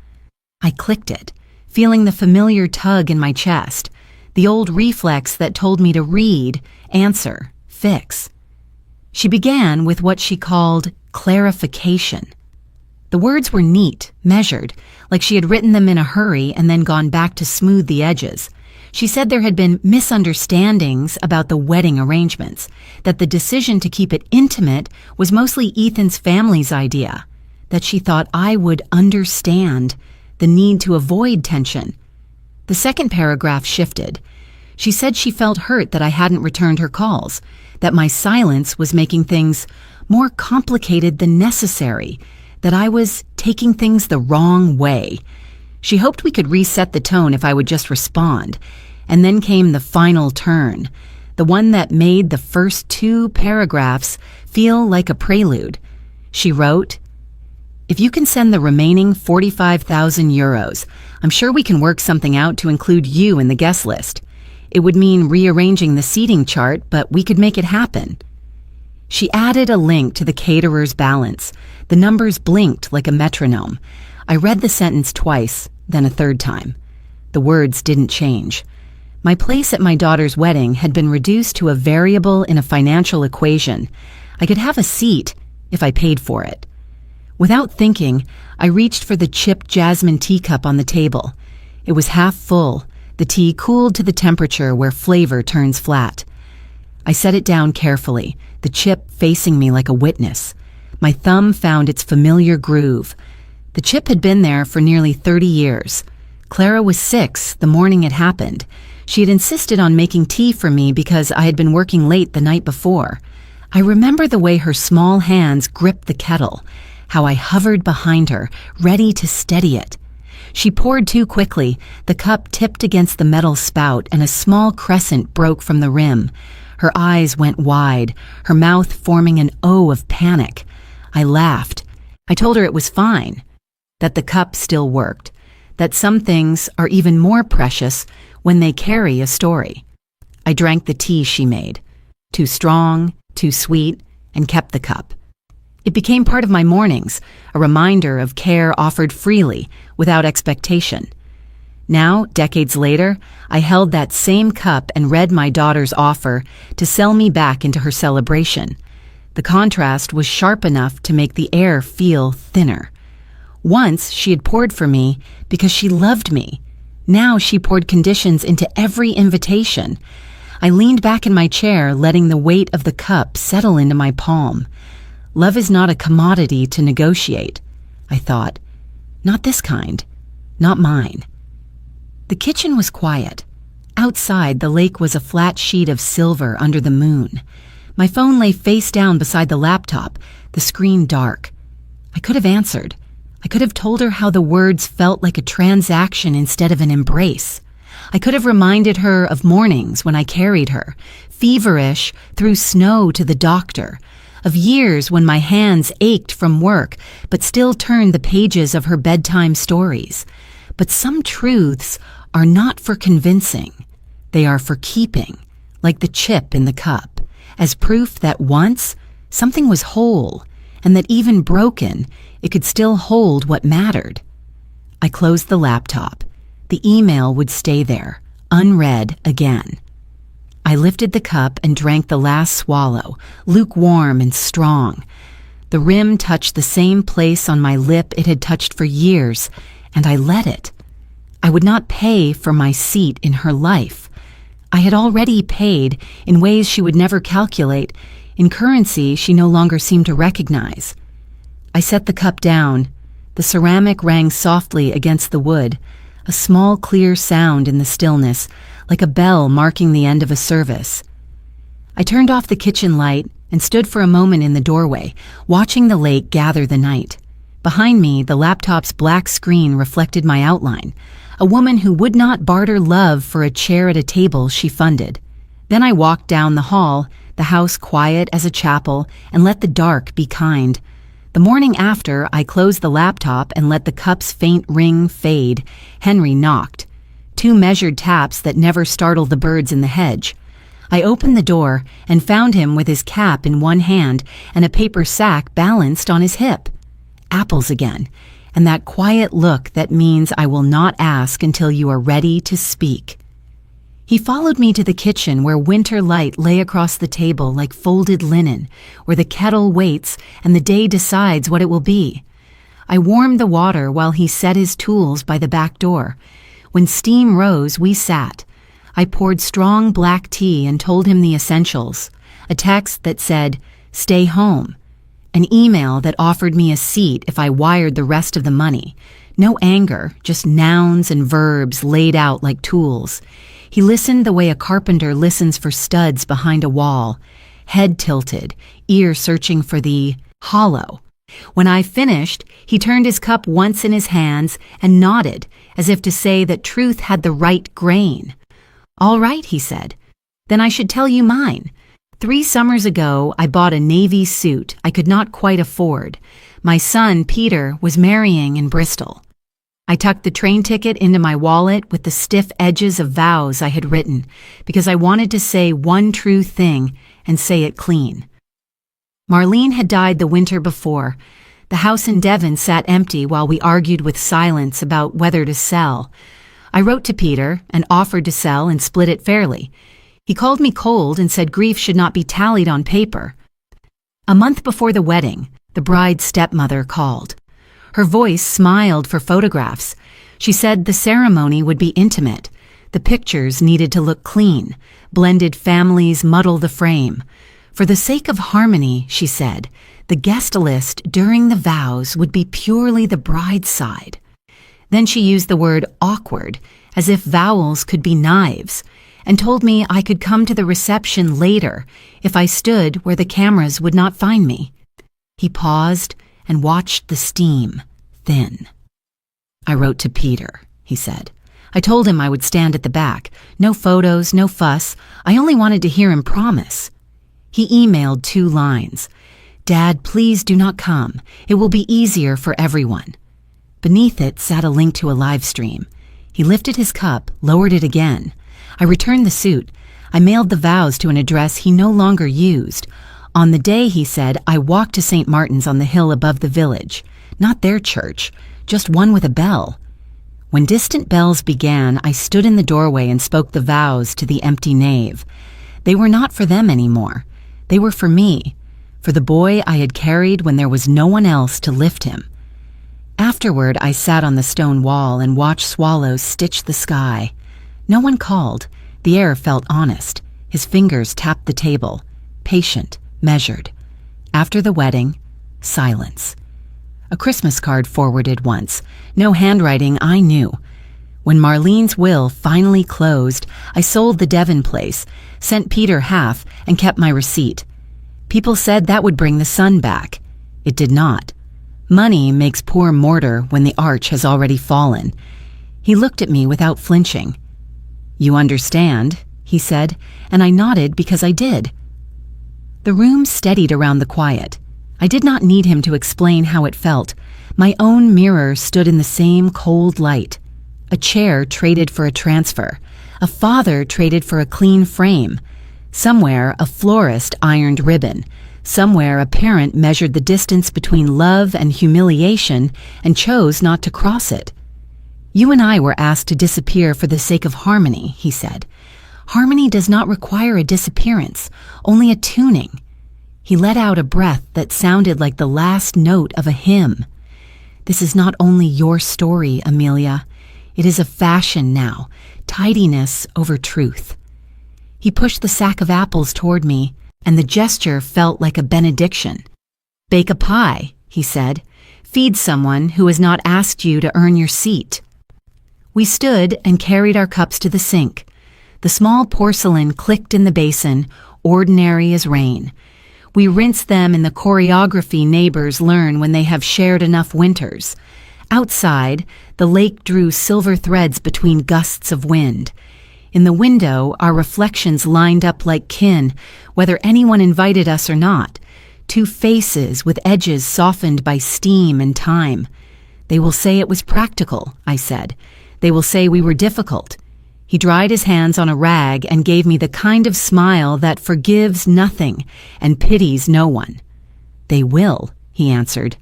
I clicked it, feeling the familiar tug in my chest, the old reflex that told me to read, answer, fix. She began with what she called clarification. The words were neat, measured, like she had written them in a hurry and then gone back to smooth the edges. She said there had been misunderstandings about the wedding arrangements, that the decision to keep it intimate was mostly Ethan's family's idea, that she thought I would understand the need to avoid tension. The second paragraph shifted. She said she felt hurt that I hadn't returned her calls, that my silence was making things more complicated than necessary, that I was taking things the wrong way. She hoped we could reset the tone if I would just respond. And then came the final turn, the one that made the first 2 paragraphs feel like a prelude. She wrote, "If you can send the remaining 45,000 euros, I'm sure we can work something out to include you in the guest list. It would mean rearranging the seating chart, but we could make it happen." She added a link to the caterer's balance. The numbers blinked like a metronome. I read the sentence twice, then a third time. The words didn't change. My place at my daughter's wedding had been reduced to a variable in a financial equation. I could have a seat if I paid for it. Without thinking, I reached for the chipped jasmine teacup on the table. It was half full, the tea cooled to the temperature where flavor turns flat. I set it down carefully, the chip facing me like a witness. My thumb found its familiar groove. The chip had been there for nearly 30 years. Clara was 6 the morning it happened. She had insisted on making tea for me because I had been working late the night before. I remember the way her small hands gripped the kettle, how I hovered behind her, ready to steady it. She poured too quickly. The cup tipped against the metal spout and a small crescent broke from the rim. Her eyes went wide, her mouth forming an O of panic. I laughed. I told her it was fine, that the cup still worked, that some things are even more precious when they carry a story. I drank the tea she made, too strong, too sweet, and kept the cup. It became part of my mornings, a reminder of care offered freely, without expectation. Now, decades later, I held that same cup and read my daughter's offer to sell me back into her celebration. The contrast was sharp enough to make the air feel thinner. Once she had poured for me because she loved me. Now she poured conditions into every invitation. I leaned back in my chair, letting the weight of the cup settle into my palm. Love is not a commodity to negotiate, I thought. Not this kind. Not mine. The kitchen was quiet. Outside, the lake was a flat sheet of silver under the moon. My phone lay face down beside the laptop, the screen dark. I could have answered. I could have told her how the words felt like a transaction instead of an embrace. I could have reminded her of mornings when I carried her, feverish, through snow to the doctor, of years when my hands ached from work but still turned the pages of her bedtime stories. But some truths are not for convincing. They are for keeping, like the chip in the cup, as proof that once something was whole, and that even broken, it could still hold what mattered. I closed the laptop. The email would stay there, unread again. I lifted the cup and drank the last swallow, lukewarm and strong. The rim touched the same place on my lip it had touched for years, and I let it. I would not pay for my seat in her life. I had already paid in ways she would never calculate, in currency she no longer seemed to recognize. I set the cup down. The ceramic rang softly against the wood, a small clear sound in the stillness, like a bell marking the end of a service. I turned off the kitchen light and stood for a moment in the doorway, watching the lake gather the night. Behind me, the laptop's black screen reflected my outline, a woman who would not barter love for a chair at a table she funded. Then I walked down the hall, the house quiet as a chapel, and let the dark be kind. The morning after, I closed the laptop and let the cup's faint ring fade. Henry knocked. 2 measured taps that never startled the birds in the hedge. I opened the door and found him with his cap in one hand and a paper sack balanced on his hip. Apples again, and that quiet look that means I will not ask until you are ready to speak. He followed me to the kitchen where winter light lay across the table like folded linen, where the kettle waits and the day decides what it will be. I warmed the water while he set his tools by the back door. When steam rose, we sat. I poured strong black tea and told him the essentials. A text that said, "Stay home." An email that offered me a seat if I wired the rest of the money. No anger, just nouns and verbs laid out like tools. He listened the way a carpenter listens for studs behind a wall, head tilted, ear searching for the hollow. When I finished, he turned his cup once in his hands and nodded, as if to say that truth had the right grain. "All right," he said. "Then I should tell you mine. 3 summers ago, I bought a navy suit I could not quite afford. My son, Peter, was marrying in Bristol. I tucked the train ticket into my wallet with the stiff edges of vows I had written, because I wanted to say one true thing and say it clean. Marlene had died the winter before. The house in Devon sat empty while we argued with silence about whether to sell. I wrote to Peter and offered to sell and split it fairly. He called me cold and said grief should not be tallied on paper. A month before the wedding, the bride's stepmother called. Her voice smiled for photographs. She said the ceremony would be intimate. The pictures needed to look clean. Blended families muddle the frame. For the sake of harmony, she said, the guest list during the vows would be purely the bride's side. Then she used the word awkward, as if vowels could be knives, and told me I could come to the reception later if I stood where the cameras would not find me. He paused and watched the steam thin. I wrote to Peter, he said. I told him I would stand at the back. No photos, no fuss. I only wanted to hear him promise. He emailed 2 lines. Dad, please do not come. It will be easier for everyone. Beneath it sat a link to a live stream. He lifted his cup, lowered it again. I returned the suit. I mailed the vows to an address he no longer used. On the day, he said, I walked to St. Martin's on the hill above the village. Not their church, just one with a bell. When distant bells began, I stood in the doorway and spoke the vows to the empty nave. They were not for them anymore. They were for me, for the boy I had carried when there was no one else to lift him. Afterward, I sat on the stone wall and watched swallows stitch the sky. No one called. The air felt honest. His fingers tapped the table, patient, measured. After the wedding, silence. A Christmas card forwarded once. No handwriting I knew. When Marlene's will finally closed, I sold the Devon place, sent Peter half, and kept my receipt. People said that would bring the sun back. It did not. Money makes poor mortar when the arch has already fallen. He looked at me without flinching. You understand, he said, and I nodded because I did. The room steadied around the quiet. I did not need him to explain how it felt. My own mirror stood in the same cold light. A chair traded for a transfer. A father traded for a clean frame. Somewhere, a florist ironed ribbon. Somewhere, a parent measured the distance between love and humiliation and chose not to cross it. You and I were asked to disappear for the sake of harmony, he said. Harmony does not require a disappearance, only a tuning. He let out a breath that sounded like the last note of a hymn. This is not only your story, Amelia. It is a fashion now, tidiness over truth. He pushed the sack of apples toward me, and the gesture felt like a benediction. Bake a pie, he said. Feed someone who has not asked you to earn your seat. We stood and carried our cups to the sink. The small porcelain clicked in the basin, ordinary as rain. We rinsed them in the choreography neighbors learn when they have shared enough winters. Outside, the lake drew silver threads between gusts of wind. In the window, our reflections lined up like kin, whether anyone invited us or not. 2 faces with edges softened by steam and time. They will say it was practical, I said. They will say we were difficult. He dried his hands on a rag and gave me the kind of smile that forgives nothing and pities no one. "They will," he answered.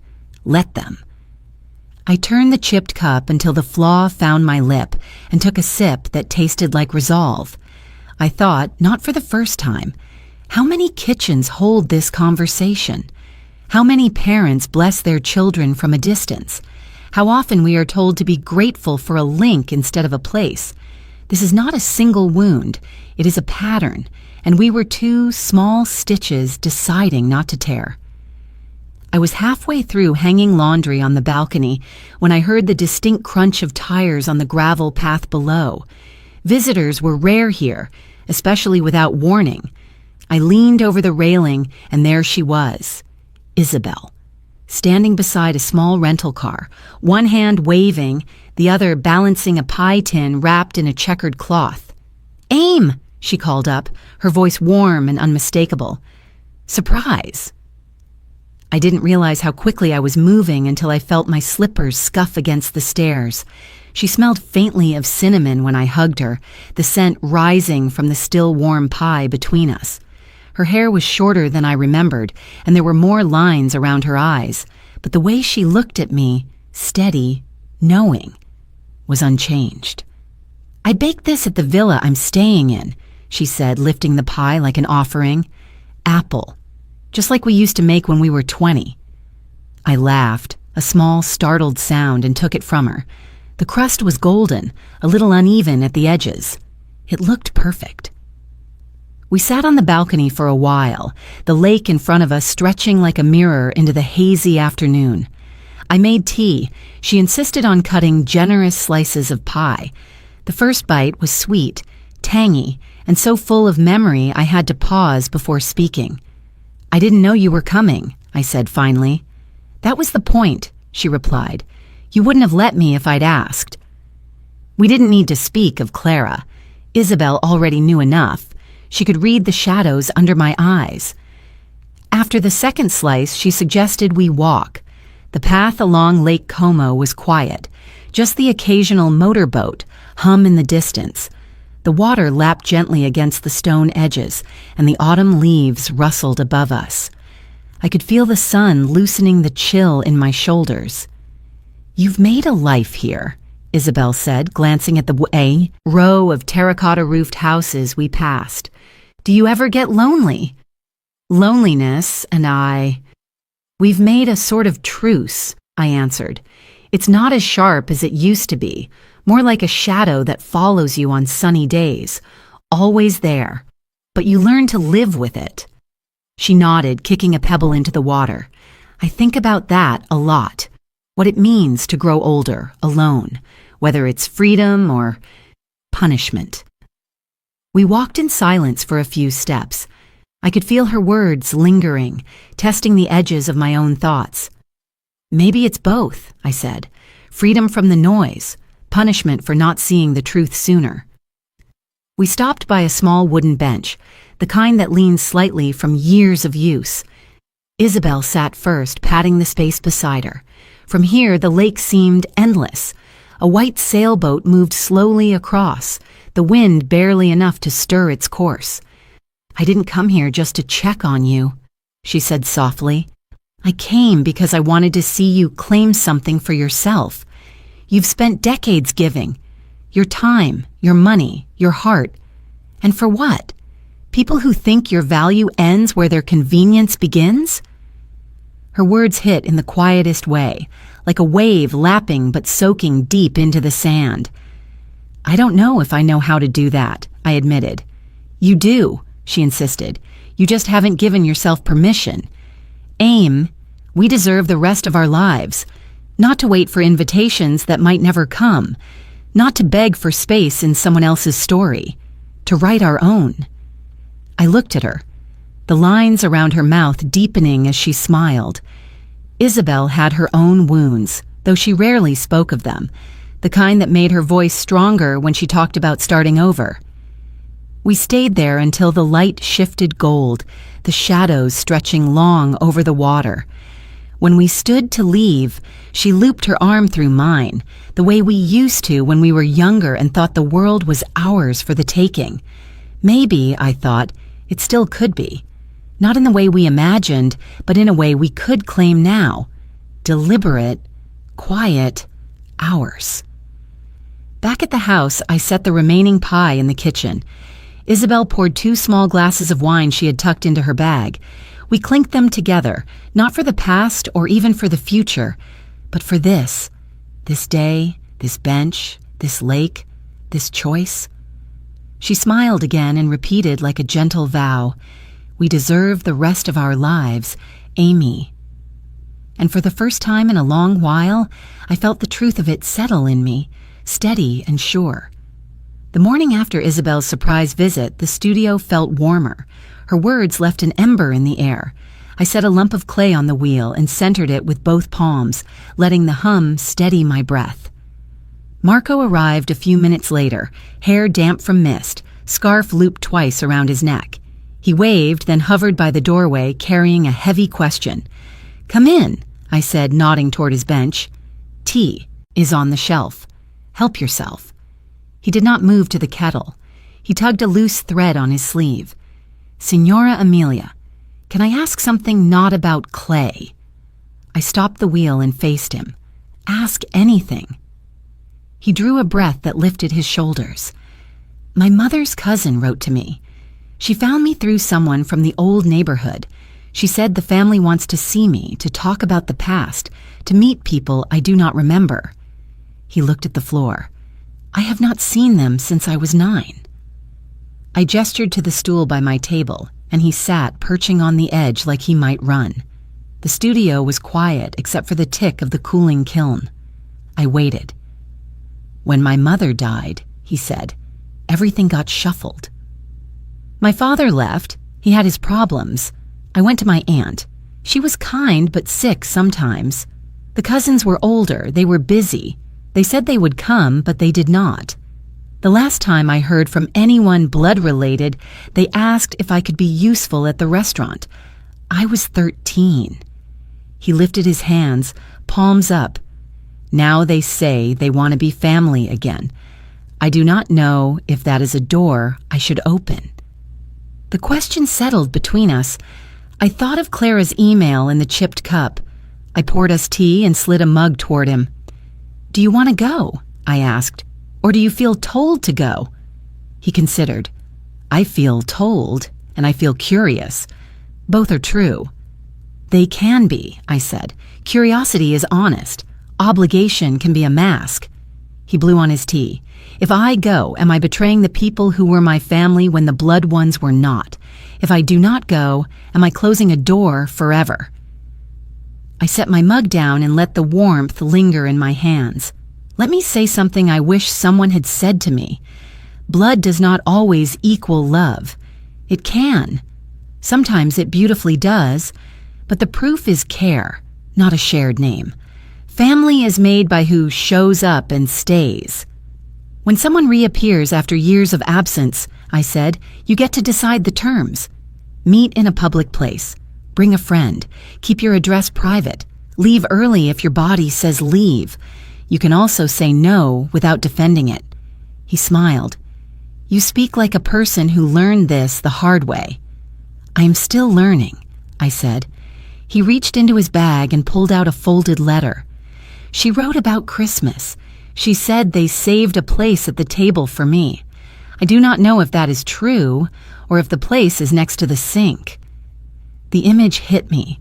"Let them." I turned the chipped cup until the flaw found my lip and took a sip that tasted like resolve. I thought, not for the first time, how many kitchens hold this conversation? How many parents bless their children from a distance? How often we are told to be grateful for a link instead of a place. This is not a single wound, it is a pattern, and we were two small stitches deciding not to tear. I was halfway through hanging laundry on the balcony when I heard the distinct crunch of tires on the gravel path below. Visitors were rare here, especially without warning. I leaned over the railing, and there she was, Isabel, standing beside a small rental car, one hand waving, the other balancing a pie tin wrapped in a checkered cloth. "Aim!" she called up, her voice warm and unmistakable. "Surprise!" I didn't realize how quickly I was moving until I felt my slippers scuff against the stairs. She smelled faintly of cinnamon when I hugged her, the scent rising from the still warm pie between us. Her hair was shorter than I remembered, and there were more lines around her eyes, but the way she looked at me, steady, knowing, was unchanged. "I baked this at the villa I'm staying in," she said, lifting the pie like an offering. "Apple. Just like we used to make when we were 20. I laughed, a small, startled sound, and took it from her. The crust was golden, a little uneven at the edges. It looked perfect. We sat on the balcony for a while, the lake in front of us stretching like a mirror into the hazy afternoon. I made tea. She insisted on cutting generous slices of pie. The first bite was sweet, tangy, and so full of memory I had to pause before speaking. "I didn't know you were coming," I said finally. "That was the point," she replied. "You wouldn't have let me if I'd asked." We didn't need to speak of Clara. Isabel already knew enough. She could read the shadows under my eyes. After the second slice, she suggested we walk. The path along Lake Como was quiet, just the occasional motorboat hum in the distance. The water lapped gently against the stone edges, and the autumn leaves rustled above us. I could feel the sun loosening the chill in my shoulders. "You've made a life here," Isabel said, glancing at the row of terracotta-roofed houses we passed. "Do you ever get lonely?" "Loneliness and we've made a sort of truce," I answered. "It's not as sharp as it used to be, more like a shadow that follows you on sunny days, always there, but you learn to live with it." She nodded, kicking a pebble into the water. "I think about that a lot, what it means to grow older, alone, whether it's freedom or punishment." We walked in silence for a few steps. I could feel her words lingering, testing the edges of my own thoughts. "Maybe it's both," I said. "Freedom from the noise, punishment for not seeing the truth sooner." We stopped by a small wooden bench, the kind that leans slightly from years of use. Isabel sat first, patting the space beside her. From here, the lake seemed endless. A white sailboat moved slowly across, the wind barely enough to stir its course. "I didn't come here just to check on you," she said softly. "I came because I wanted to see you claim something for yourself. You've spent decades giving. Your time, your money, your heart. And for what? People who think your value ends where their convenience begins?" Her words hit in the quietest way, like a wave lapping but soaking deep into the sand. "I don't know if I know how to do that," I admitted. "You do," she insisted. "You just haven't given yourself permission. We deserve the rest of our lives. Not to wait for invitations that might never come. Not to beg for space in someone else's story. To write our own." I looked at her, the lines around her mouth deepening as she smiled. Isabel had her own wounds, though she rarely spoke of them, the kind that made her voice stronger when she talked about starting over. We stayed there until the light shifted gold, the shadows stretching long over the water. When we stood to leave, she looped her arm through mine, the way we used to when we were younger and thought the world was ours for the taking. Maybe, I thought, it still could be. Not in the way we imagined, but in a way we could claim now. Deliberate, quiet, ours. Back at the house, I set the remaining pie in the kitchen. Isabel poured 2 small glasses of wine she had tucked into her bag. We clinked them together, not for the past or even for the future, but for this day, this bench, this lake, this choice. She smiled again and repeated like a gentle vow, "We deserve the rest of our lives, Amy." And for the first time in a long while, I felt the truth of it settle in me, steady and sure. The morning after Isabel's surprise visit, the studio felt warmer. Her words left an ember in the air. I set a lump of clay on the wheel and centered it with both palms, letting the hum steady my breath. Marco arrived a few minutes later, hair damp from mist, scarf looped twice around his neck. He waved, then hovered by the doorway, carrying a heavy question. "Come in," I said, nodding toward his bench. "Tea is on the shelf. Help yourself." He did not move to the kettle. He tugged a loose thread on his sleeve. "Signora Amelia, can I ask something not about clay?" I stopped the wheel and faced him. "Ask anything." He drew a breath that lifted his shoulders. "My mother's cousin wrote to me. She found me through someone from the old neighborhood. She said the family wants to see me, to talk about the past, to meet people I do not remember." He looked at the floor. "I have not seen them since I was 9. I gestured to the stool by my table, and he sat, perching on the edge like he might run. The studio was quiet except for the tick of the cooling kiln. I waited. "When my mother died," he said, "everything got shuffled. My father left. He had his problems. I went to my aunt. She was kind but sick sometimes. The cousins were older. They were busy. They said they would come, but they did not. The last time I heard from anyone blood-related, they asked if I could be useful at the restaurant. I was 13. He lifted his hands, palms up. "Now they say they want to be family again. I do not know if that is a door I should open." The question settled between us. I thought of Clara's email in the chipped cup. I poured us tea and slid a mug toward him. "Do you want to go?" I asked. "Or do you feel told to go?" He considered. "I feel told, and I feel curious. Both are true." "They can be," I said. "Curiosity is honest. Obligation can be a mask." He blew on his tea. "If I go, am I betraying the people who were my family when the blood ones were not? If I do not go, am I closing a door forever?" I set my mug down and let the warmth linger in my hands. Let me say something I wish someone had said to me. Blood does not always equal love. It can. Sometimes it beautifully does, but the proof is care, not a shared name. Family is made by who shows up and stays. When someone reappears after years of absence, I said, you get to decide the terms. Meet in a public place. Bring a friend. Keep your address private. Leave early if your body says leave. You can also say no without defending it. He smiled. You speak like a person who learned this the hard way. I am still learning, I said. He reached into his bag and pulled out a folded letter. She wrote about Christmas. She said they saved a place at the table for me. I do not know if that is true or if the place is next to the sink. The image hit me.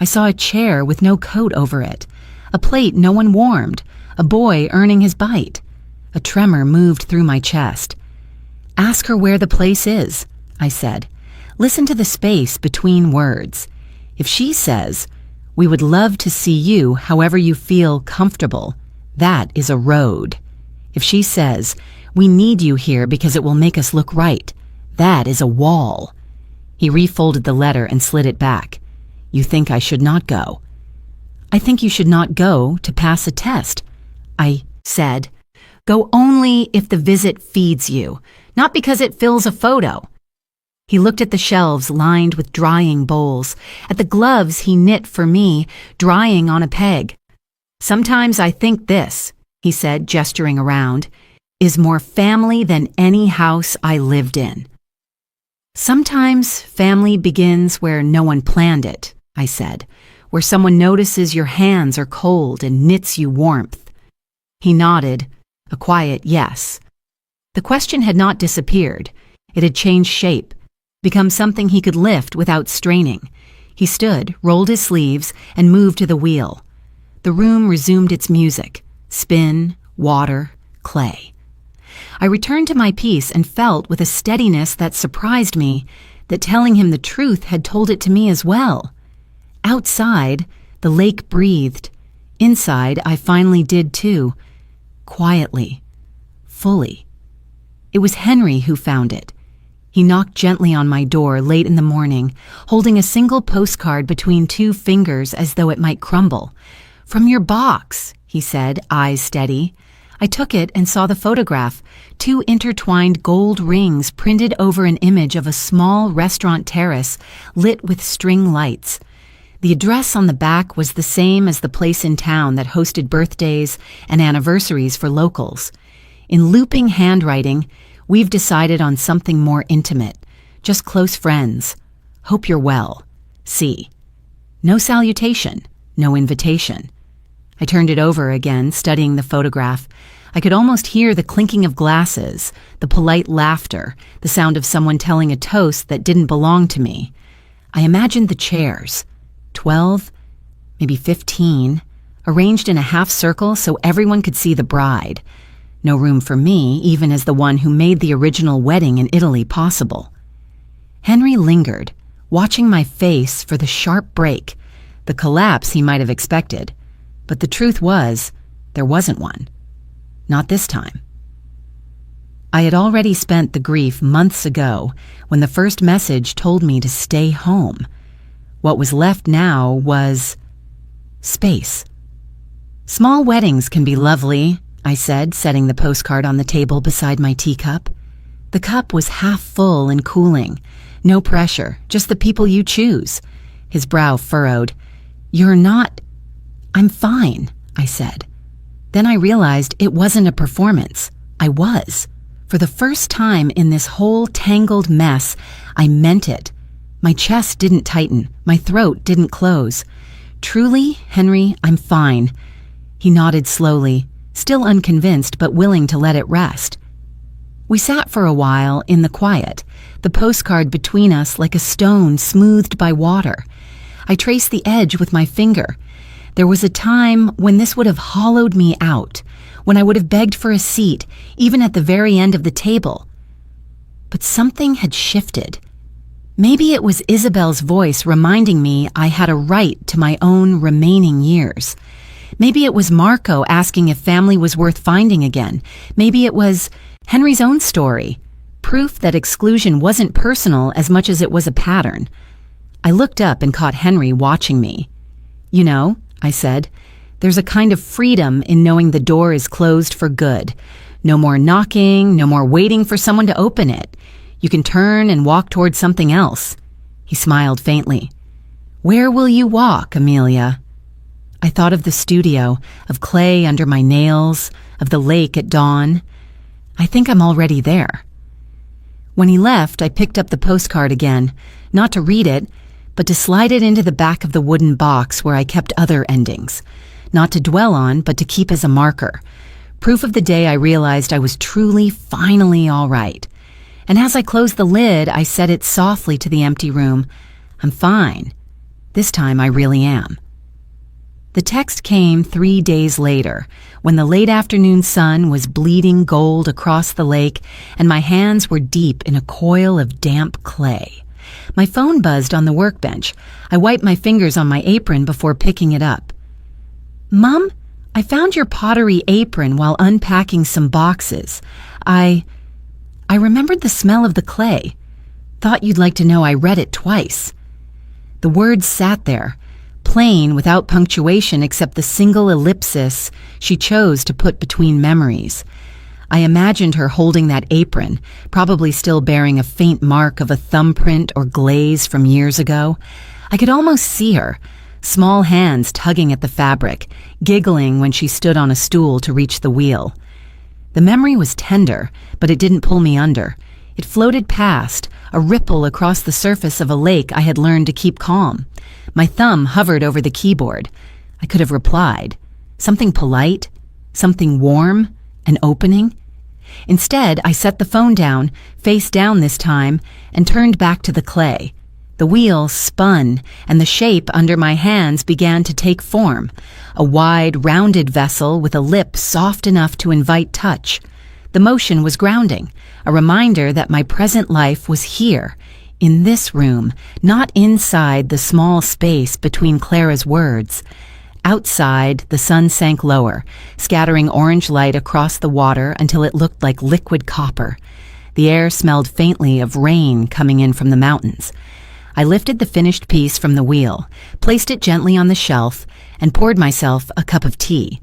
I saw a chair with no coat over it, a plate no one warmed, a boy earning his bite. A tremor moved through my chest. Ask her where the place is, I said. Listen to the space between words. If she says, we would love to see you however you feel comfortable, that is a road. If she says, we need you here because it will make us look right, that is a wall. He refolded the letter and slid it back. You think I should not go? I think you should not go to pass a test. I said, go only if the visit feeds you, not because it fills a photo. He looked at the shelves lined with drying bowls, at the gloves he knit for me, drying on a peg. "Sometimes I think this," he said, gesturing around, "is more family than any house I lived in." "Sometimes family begins where no one planned it," I said, "where someone notices your hands are cold and knits you warmth." He nodded, a quiet yes. The question had not disappeared. It had changed shape, become something he could lift without straining. He stood, rolled his sleeves, and moved to the wheel. The room resumed its music: spin, water, clay. I returned to my piece and felt with a steadiness that surprised me that telling him the truth had told it to me as well. Outside, the lake breathed. Inside, I finally did too. Quietly. Fully. It was Henry who found it. He knocked gently on my door late in the morning, holding a single postcard between two fingers as though it might crumble. "From your box," he said, eyes steady. I took it and saw the photograph, two intertwined gold rings printed over an image of a small restaurant terrace lit with string lights. The address on the back was the same as the place in town that hosted birthdays and anniversaries for locals. In looping handwriting, "We've decided on something more intimate, just close friends. Hope you're well. C." No salutation, no invitation. I turned it over again, studying the photograph. I could almost hear the clinking of glasses, the polite laughter, the sound of someone telling a toast that didn't belong to me. I imagined the chairs, 12, maybe 15, arranged in a half circle so everyone could see the bride. No room for me, even as the one who made the original wedding in Italy possible. Henry lingered, watching my face for the sharp break, the collapse he might have expected. But the truth was, there wasn't one. Not this time. I had already spent the grief months ago when the first message told me to stay home. What was left now was space. "Small weddings can be lovely," I said, setting the postcard on the table beside my teacup. The cup was half full and cooling. No pressure, just the people you choose. His brow furrowed. "You're not—" "I'm fine," I said. Then I realized it wasn't a performance. I was. For the first time in this whole tangled mess, I meant it. My chest didn't tighten. My throat didn't close. "Truly, Henry, I'm fine." He nodded slowly, still unconvinced but willing to let it rest. We sat for a while in the quiet, the postcard between us like a stone smoothed by water. I traced the edge with my finger. There was a time when this would have hollowed me out, when I would have begged for a seat, even at the very end of the table. But something had shifted. Maybe it was Isabel's voice reminding me I had a right to my own remaining years. Maybe it was Marco asking if family was worth finding again. Maybe it was Henry's own story, proof that exclusion wasn't personal as much as it was a pattern. I looked up and caught Henry watching me. "You know," I said, "there's a kind of freedom in knowing the door is closed for good. No more knocking, no more waiting for someone to open it. You can turn and walk towards something else." He smiled faintly. "Where will you walk, Amelia?" I thought of the studio, of clay under my nails, of the lake at dawn. I think I'm already there. When he left, I picked up the postcard again, not to read it, but to slide it into the back of the wooden box where I kept other endings. Not to dwell on, but to keep as a marker. Proof of the day I realized I was truly, finally all right. And as I closed the lid, I said it softly to the empty room. "I'm fine. This time I really am." The text came 3 days later, when the late afternoon sun was bleeding gold across the lake and my hands were deep in a coil of damp clay. My phone buzzed on the workbench. I wiped my fingers on my apron before picking it up. "Mom, I found your pottery apron while unpacking some boxes. I remembered the smell of the clay. Thought you'd like to know I read it twice." The words sat there, plain without punctuation except the single ellipsis she chose to put between memories. I imagined her holding that apron, probably still bearing a faint mark of a thumbprint or glaze from years ago. I could almost see her, small hands tugging at the fabric, giggling when she stood on a stool to reach the wheel. The memory was tender, but it didn't pull me under. It floated past, a ripple across the surface of a lake I had learned to keep calm. My thumb hovered over the keyboard. I could have replied. Something polite, something warm, an opening. Instead, I set the phone down, face down this time, and turned back to the clay. The wheel spun, and the shape under my hands began to take form, a wide, rounded vessel with a lip soft enough to invite touch. The motion was grounding, a reminder that my present life was here, in this room, not inside the small space between Clara's words. Outside, the sun sank lower, scattering orange light across the water until it looked like liquid copper. The air smelled faintly of rain coming in from the mountains. I lifted the finished piece from the wheel, placed it gently on the shelf, and poured myself a cup of tea.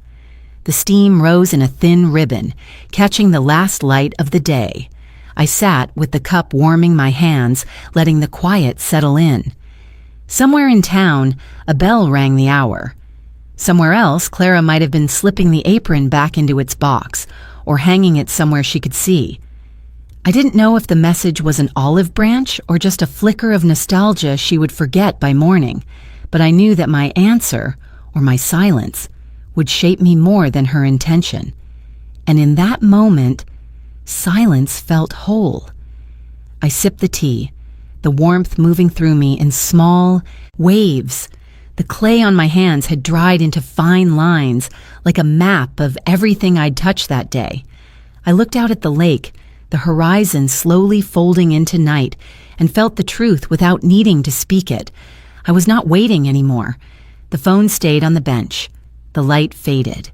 The steam rose in a thin ribbon, catching the last light of the day. I sat with the cup warming my hands, letting the quiet settle in. Somewhere in town, a bell rang the hour. Somewhere else, Clara might have been slipping the apron back into its box, or hanging it somewhere she could see. I didn't know if the message was an olive branch or just a flicker of nostalgia she would forget by morning, but I knew that my answer, or my silence, would shape me more than her intention. And in that moment, silence felt whole. I sipped the tea, the warmth moving through me in small waves. The clay on my hands had dried into fine lines, like a map of everything I'd touched that day. I looked out at the lake, the horizon slowly folding into night, and felt the truth without needing to speak it. I was not waiting anymore. The phone stayed on the bench. The light faded.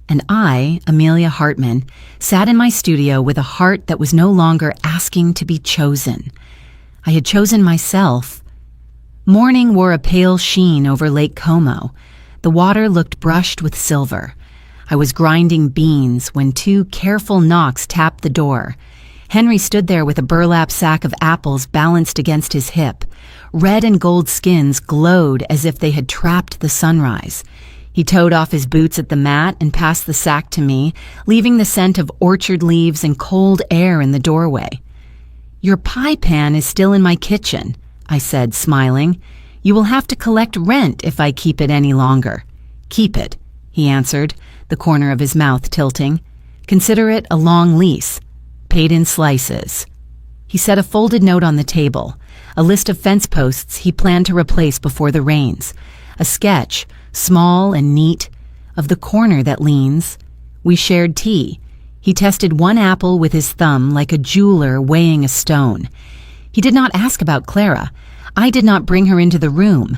And I, Amelia Hartman, sat in my studio with a heart that was no longer asking to be chosen. I had chosen myself. Morning wore a pale sheen over Lake Como. The water looked brushed with silver. I was grinding beans when 2 careful knocks tapped the door. Henry stood there with a burlap sack of apples balanced against his hip. Red and gold skins glowed as if they had trapped the sunrise. He toed off his boots at the mat and passed the sack to me, leaving the scent of orchard leaves and cold air in the doorway. "Your pie pan is still in my kitchen," I said, smiling. "You will have to collect rent if I keep it any longer." "Keep it," he answered, the corner of his mouth tilting. "Consider it a long lease, paid in slices." He set a folded note on the table, a list of fence posts he planned to replace before the rains, a sketch, small and neat, of the corner that leans. We shared tea. He tested one apple with his thumb like a jeweler weighing a stone. He did not ask about Clara. I did not bring her into the room.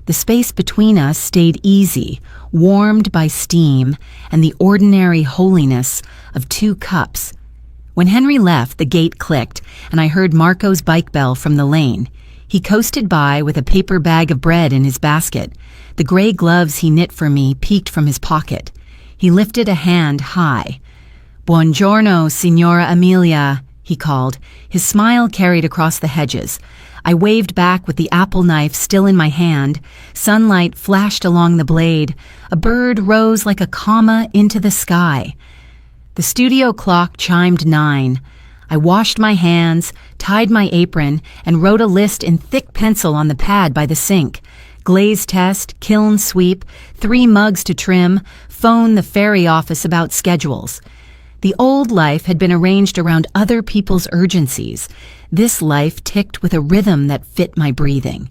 The space between us stayed easy, warmed by steam and the ordinary holiness of 2 cups. When Henry left, the gate clicked, and I heard Marco's bike bell from the lane. He coasted by with a paper bag of bread in his basket. The gray gloves he knit for me peeked from his pocket. He lifted a hand high. "Buongiorno, Signora Amelia," he called. His smile carried across the hedges. I waved back with the apple knife still in my hand. Sunlight flashed along the blade. A bird rose like a comma into the sky. The studio clock chimed 9. I washed my hands, tied my apron, and wrote a list in thick pencil on the pad by the sink. Glaze test, kiln sweep, 3 mugs to trim, phone the ferry office about schedules. The old life had been arranged around other people's urgencies. This life ticked with a rhythm that fit my breathing.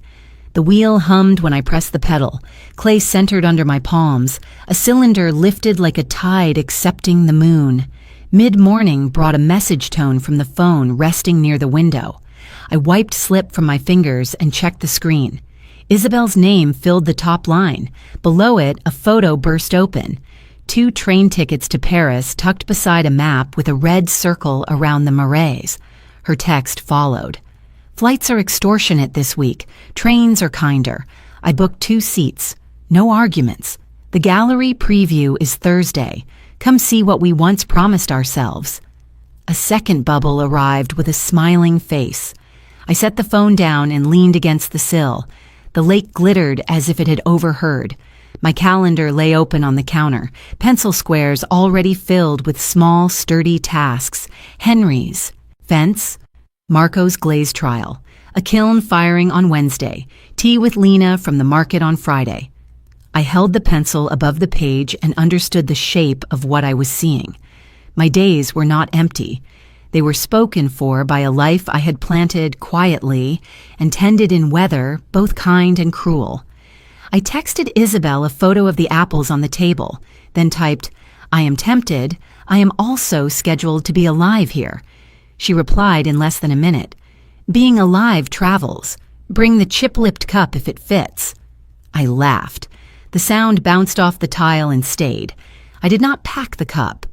The wheel hummed when I pressed the pedal. Clay centered under my palms. A cylinder lifted like a tide accepting the moon. Mid-morning brought a message tone from the phone resting near the window. I wiped slip from my fingers and checked the screen. Isabel's name filled the top line. Below it, a photo burst open. 2 train tickets to Paris tucked beside a map with a red circle around the Marais. Her text followed. "Flights are extortionate this week. Trains are kinder. I booked 2 seats. No arguments. The gallery preview is Thursday. Come see what we once promised ourselves. A second bubble arrived with a smiling face. I set the phone down and leaned against the sill. The lake glittered as if it had overheard. My calendar lay open on the counter, pencil squares already filled with small, sturdy tasks. Henry's fence, Marco's glaze trial, a kiln firing on Wednesday, tea with Lena from the market on Friday. I held the pencil above the page and understood the shape of what I was seeing. My days were not empty. They were spoken for by a life I had planted quietly and tended in weather both kind and cruel. I texted Isabel a photo of the apples on the table, then typed, "I am tempted. I am also scheduled to be alive here." She replied in less than a minute, "Being alive travels. Bring the chip-lipped cup if it fits." I laughed. The sound bounced off the tile and stayed. I did not pack the cup.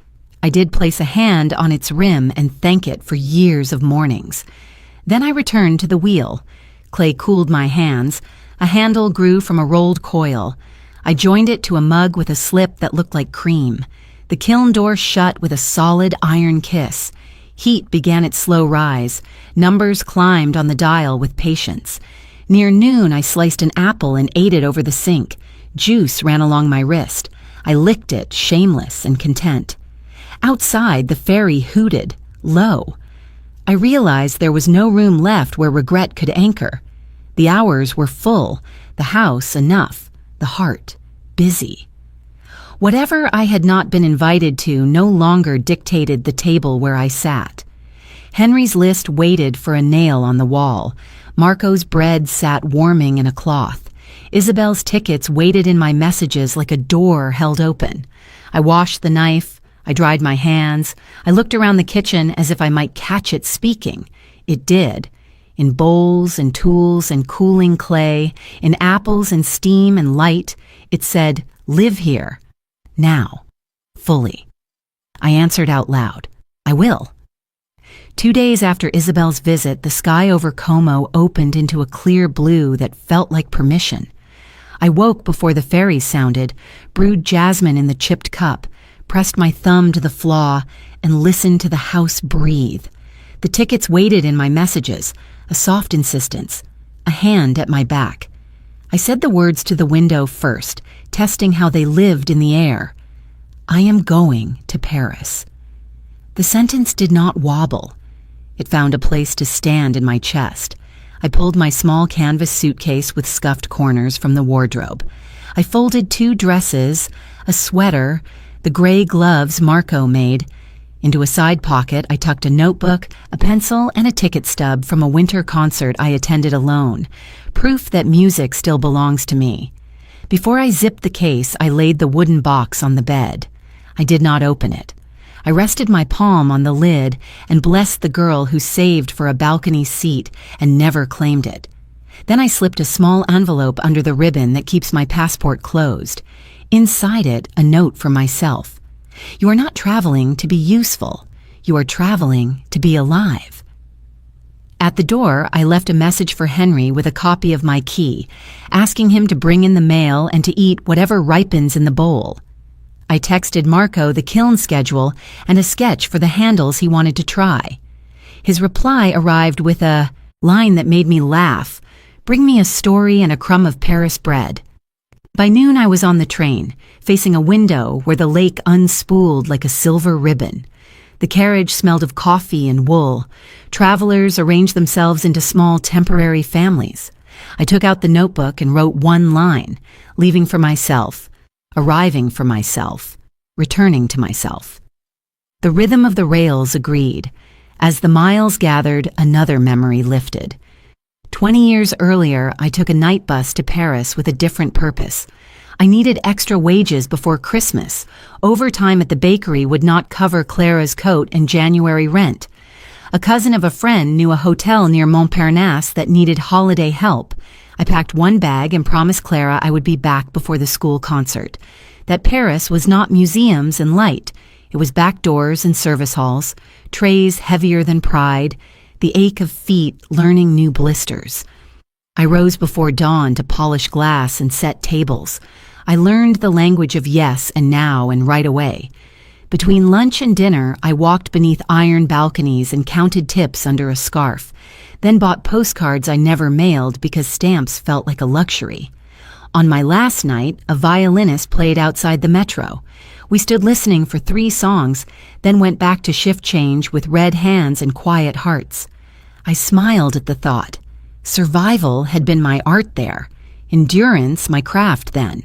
I did place a hand on its rim and thank it for years of mornings. Then I returned to the wheel. Clay cooled my hands. A handle grew from a rolled coil. I joined it to a mug with a slip that looked like cream. The kiln door shut with a solid iron kiss. Heat began its slow rise. Numbers climbed on the dial with patience. Near noon, I sliced an apple and ate it over the sink. Juice ran along my wrist. I licked it, shameless and content. Outside, the ferry hooted, low. I realized there was no room left where regret could anchor. The hours were full, the house enough, the heart busy. Whatever I had not been invited to no longer dictated the table where I sat. Henry's list waited for a nail on the wall. Marco's bread sat warming in a cloth. Isabel's tickets waited in my messages like a door held open. I washed the knife. I dried my hands. I looked around the kitchen as if I might catch it speaking. It did. In bowls and tools and cooling clay, in apples and steam and light, it said, "Live here. Now. Fully." I answered out loud, "I will." 2 days after Isabel's visit, the sky over Como opened into a clear blue that felt like permission. I woke before the ferry sounded, brewed jasmine in the chipped cup, pressed my thumb to the flaw, and listened to the house breathe. The tickets waited in my messages, a soft insistence, a hand at my back. I said the words to the window first, testing how they lived in the air. "I am going to Paris." The sentence did not wobble. It found a place to stand in my chest. I pulled my small canvas suitcase with scuffed corners from the wardrobe. I folded 2 dresses, a sweater, the gray gloves Marco made. Into a side pocket, I tucked a notebook, a pencil, and a ticket stub from a winter concert I attended alone, proof that music still belongs to me. Before I zipped the case, I laid the wooden box on the bed. I did not open it. I rested my palm on the lid and blessed the girl who saved for a balcony seat and never claimed it. Then I slipped a small envelope under the ribbon that keeps my passport closed. Inside it, a note for myself. "You are not traveling to be useful. You are traveling to be alive." At the door, I left a message for Henry with a copy of my key, asking him to bring in the mail and to eat whatever ripens in the bowl. I texted Marco the kiln schedule and a sketch for the handles he wanted to try. His reply arrived with a line that made me laugh, "Bring me a story and a crumb of Paris bread." By noon I was on the train, facing a window where the lake unspooled like a silver ribbon. The carriage smelled of coffee and wool. Travelers arranged themselves into small temporary families. I took out the notebook and wrote one line, leaving for myself, arriving for myself, returning to myself. The rhythm of the rails agreed. As the miles gathered, another memory lifted. 20 years earlier, I took a night bus to Paris with a different purpose. I needed extra wages before Christmas. Overtime at the bakery would not cover Clara's coat and January rent. A cousin of a friend knew a hotel near Montparnasse that needed holiday help. I packed one bag and promised Clara I would be back before the school concert. That Paris was not museums and light. It was back doors and service halls, trays heavier than pride, the ache of feet learning new blisters. I rose before dawn to polish glass and set tables. I learned the language of yes and now and right away. Between lunch and dinner, I walked beneath iron balconies and counted tips under a scarf, then bought postcards I never mailed because stamps felt like a luxury. On my last night, a violinist played outside the metro. We stood listening for 3 songs, then went back to shift change with red hands and quiet hearts. I smiled at the thought. Survival had been my art there, endurance my craft then.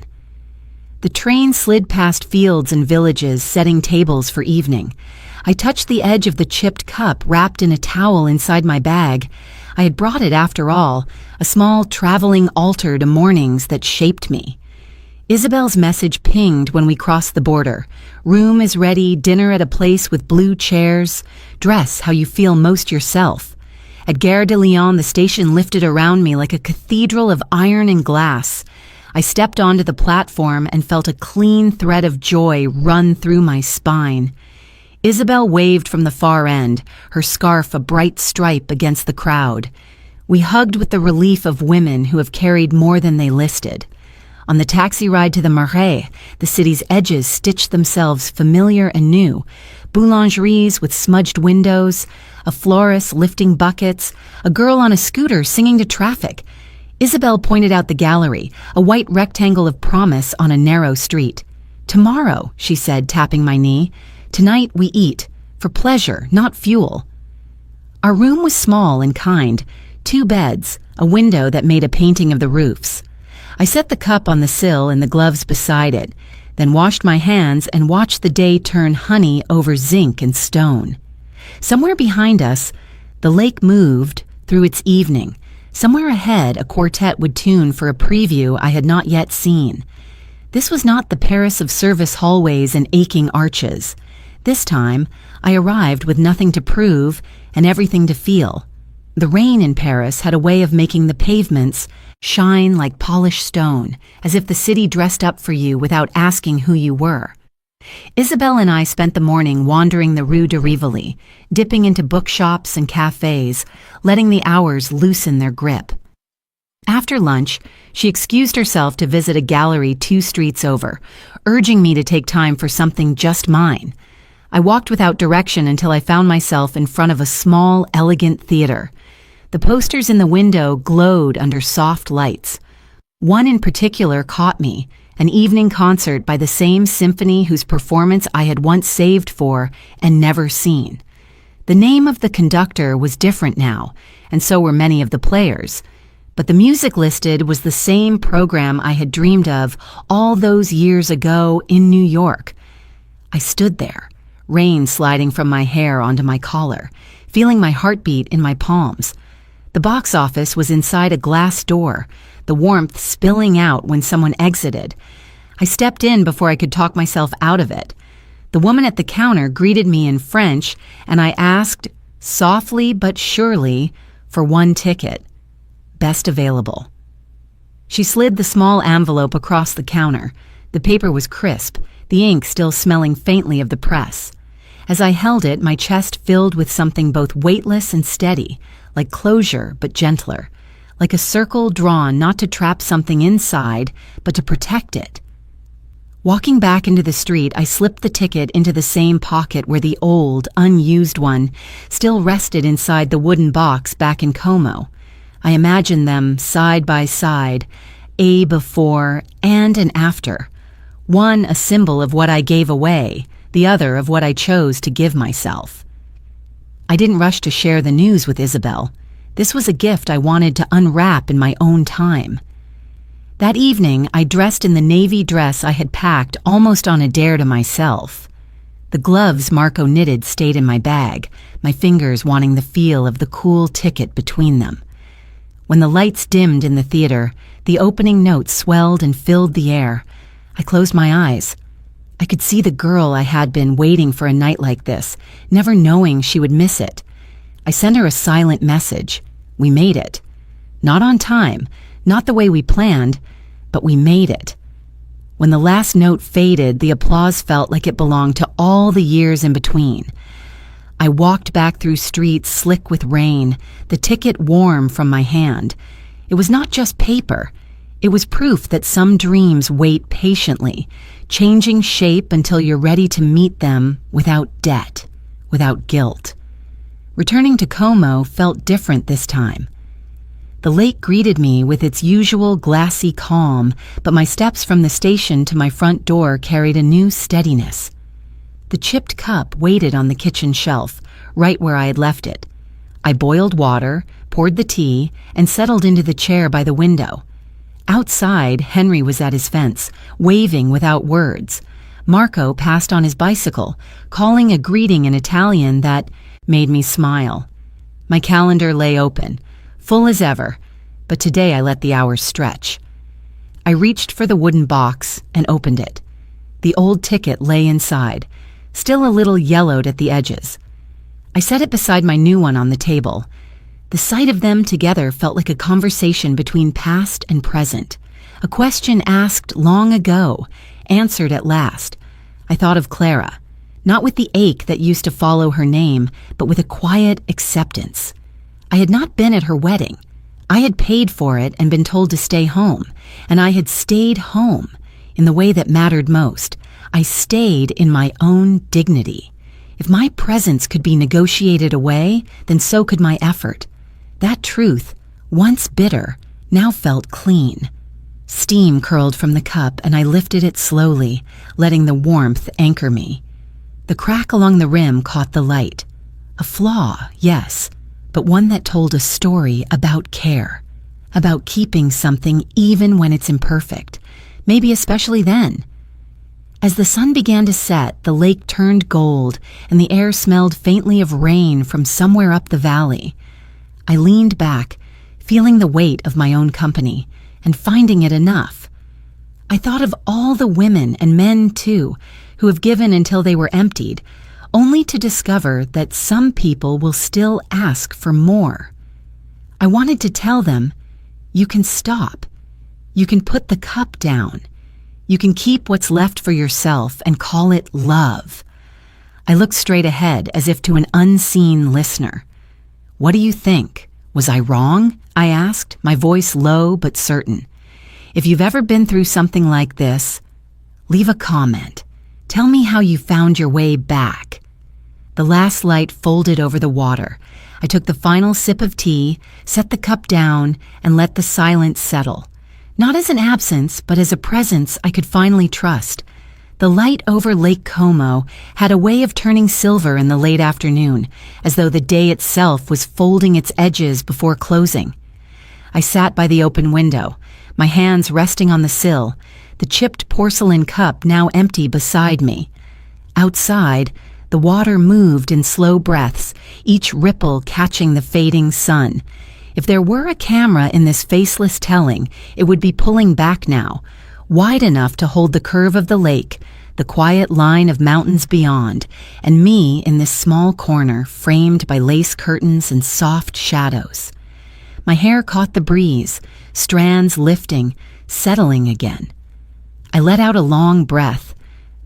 The train slid past fields and villages, setting tables for evening. I touched the edge of the chipped cup wrapped in a towel inside my bag. I had brought it after all, a small traveling altar to mornings that shaped me. Isabel's message pinged when we crossed the border. Room is ready, dinner at a place with blue chairs. Dress how you feel most yourself. At Gare de Lyon, the station lifted around me like a cathedral of iron and glass. I stepped onto the platform and felt a clean thread of joy run through my spine. Isabel waved from the far end, her scarf a bright stripe against the crowd. We hugged with the relief of women who have carried more than they listed. On the taxi ride to the Marais, the city's edges stitched themselves familiar and new. Boulangeries with smudged windows, a florist lifting buckets, a girl on a scooter singing to traffic. Isabel pointed out the gallery, a white rectangle of promise on a narrow street. "Tomorrow," she said, tapping my knee. "Tonight we eat, for pleasure, not fuel." Our room was small and kind, 2 beds, a window that made a painting of the roofs. I set the cup on the sill and the gloves beside it, then washed my hands and watched the day turn honey over zinc and stone. Somewhere behind us, the lake moved through its evening. Somewhere ahead, a quartet would tune for a preview I had not yet seen. This was not the Paris of service hallways and aching arches. This time, I arrived with nothing to prove and everything to feel. The rain in Paris had a way of making the pavements shine like polished stone, as if the city dressed up for you without asking who you were. Isabel and I spent the morning wandering the Rue de Rivoli, dipping into bookshops and cafes, letting the hours loosen their grip. After lunch, she excused herself to visit a gallery 2 streets over, urging me to take time for something just mine. I walked without direction until I found myself in front of a small, elegant theater. The posters in the window glowed under soft lights. One in particular caught me, an evening concert by the same symphony whose performance I had once saved for and never seen. The name of the conductor was different now, and so were many of the players, but the music listed was the same program I had dreamed of all those years ago in New York. I stood there, rain sliding from my hair onto my collar, feeling my heartbeat in my palms. The box office was inside a glass door, the warmth spilling out when someone exited. I stepped in before I could talk myself out of it. The woman at the counter greeted me in French, and I asked, softly but surely, for 1 ticket. Best available. She slid the small envelope across the counter. The paper was crisp, the ink still smelling faintly of the press. As I held it, my chest filled with something both weightless and steady, like closure but gentler, like a circle drawn not to trap something inside, but to protect it. Walking back into the street, I slipped the ticket into the same pocket where the old, unused one still rested inside the wooden box back in Como. I imagined them side by side, a before and an after. One a symbol of what I gave away, the other of what I chose to give myself. I didn't rush to share the news with Isabel. This was a gift I wanted to unwrap in my own time. That evening, I dressed in the navy dress I had packed almost on a dare to myself. The gloves Marco knitted stayed in my bag, my fingers wanting the feel of the cool ticket between them. When the lights dimmed in the theater, the opening notes swelled and filled the air. I closed my eyes. I could see the girl I had been waiting for a night like this, never knowing she would miss it. I sent her a silent message. We made it. Not on time, not the way we planned, but we made it. When the last note faded, the applause felt like it belonged to all the years in between. I walked back through streets slick with rain, the ticket warm from my hand. It was not just paper. It was proof that some dreams wait patiently, changing shape until you're ready to meet them without debt, without guilt. Returning to Como felt different this time. The lake greeted me with its usual glassy calm, but my steps from the station to my front door carried a new steadiness. The chipped cup waited on the kitchen shelf, right where I had left it. I boiled water, poured the tea, and settled into the chair by the window. Outside, Henry was at his fence, waving without words. Marco passed on his bicycle, calling a greeting in Italian that made me smile. My calendar lay open, full as ever, but today I let the hours stretch. I reached for the wooden box and opened it. The old ticket lay inside, still a little yellowed at the edges. I set it beside my new one on the table. The sight of them together felt like a conversation between past and present, a question asked long ago, answered at last. I thought of Clara, not with the ache that used to follow her name, but with a quiet acceptance. I had not been at her wedding. I had paid for it and been told to stay home, and I had stayed home in the way that mattered most. I stayed in my own dignity. If my presence could be negotiated away, then so could my effort. That truth, once bitter, now felt clean. Steam curled from the cup, and I lifted it slowly, letting the warmth anchor me. The crack along the rim caught the light. A flaw, yes, but one that told a story about care, about keeping something even when it's imperfect, maybe especially then. As the sun began to set, the lake turned gold, and the air smelled faintly of rain from somewhere up the valley. I leaned back, feeling the weight of my own company, and finding it enough. I thought of all the women and men, too, who have given until they were emptied, only to discover that some people will still ask for more. I wanted to tell them, you can stop. You can put the cup down. You can keep what's left for yourself and call it love. I looked straight ahead as if to an unseen listener. What do you think? Was I wrong? I asked, my voice low but certain. If you've ever been through something like this, leave a comment. Tell me how you found your way back. The last light folded over the water. I took the final sip of tea, set the cup down, and let the silence settle. Not as an absence, but as a presence I could finally trust. The light over Lake Como had a way of turning silver in the late afternoon, as though the day itself was folding its edges before closing. I sat by the open window, my hands resting on the sill, the chipped porcelain cup now empty beside me. Outside, the water moved in slow breaths, each ripple catching the fading sun. If there were a camera in this faceless telling, it would be pulling back now, wide enough to hold the curve of the lake, the quiet line of mountains beyond, and me in this small corner framed by lace curtains and soft shadows. My hair caught the breeze, strands lifting, settling again. I let out a long breath,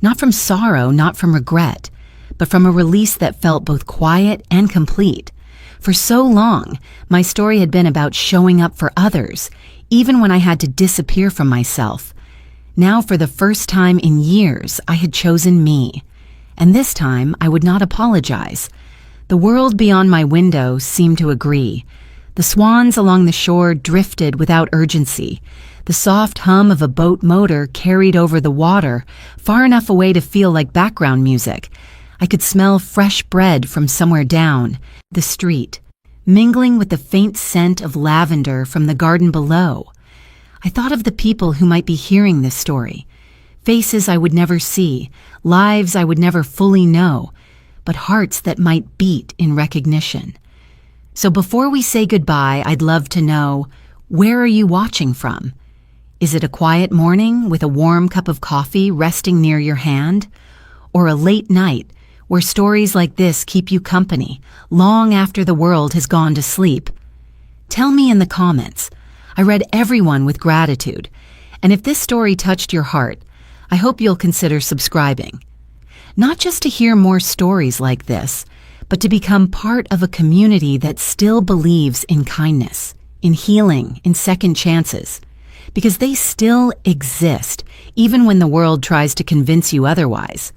not from sorrow, not from regret, but from a release that felt both quiet and complete. For so long, my story had been about showing up for others, even when I had to disappear from myself. Now, for the first time in years, I had chosen me. And this time, I would not apologize. The world beyond my window seemed to agree. The swans along the shore drifted without urgency. The soft hum of a boat motor carried over the water, far enough away to feel like background music. I could smell fresh bread from somewhere down the street, mingling with the faint scent of lavender from the garden below. I thought of the people who might be hearing this story, faces I would never see, lives I would never fully know, but hearts that might beat in recognition. So before we say goodbye, I'd love to know, where are you watching from? Is it a quiet morning with a warm cup of coffee resting near your hand? Or a late night where stories like this keep you company long after the world has gone to sleep? Tell me in the comments. I read everyone with gratitude, and if this story touched your heart, I hope you'll consider subscribing. Not just to hear more stories like this, but to become part of a community that still believes in kindness, in healing, in second chances. because they still exist, even when the world tries to convince you otherwise.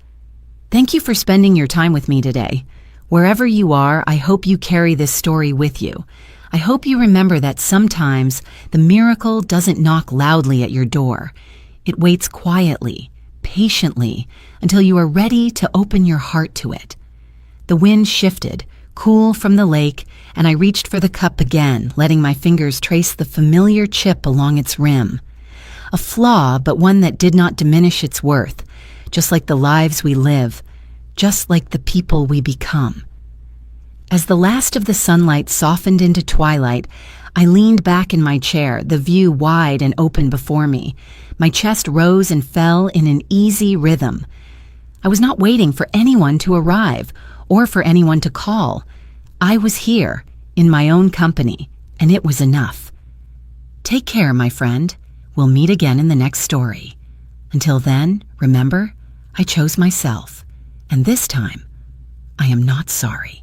Thank you for spending your time with me today. Wherever you are, I hope you carry this story with you. I hope you remember that sometimes the miracle doesn't knock loudly at your door. It waits quietly, patiently, until you are ready to open your heart to it. The wind shifted, cool from the lake, and I reached for the cup again, letting my fingers trace the familiar chip along its rim. A flaw, but one that did not diminish its worth, just like the lives we live, just like the people we become. As the last of the sunlight softened into twilight, I leaned back in my chair, the view wide and open before me. My chest rose and fell in an easy rhythm. I was not waiting for anyone to arrive or for anyone to call. I was here, in my own company, and it was enough. Take care, my friend. We'll meet again in the next story. Until then, remember, I chose myself, and this time, I am not sorry.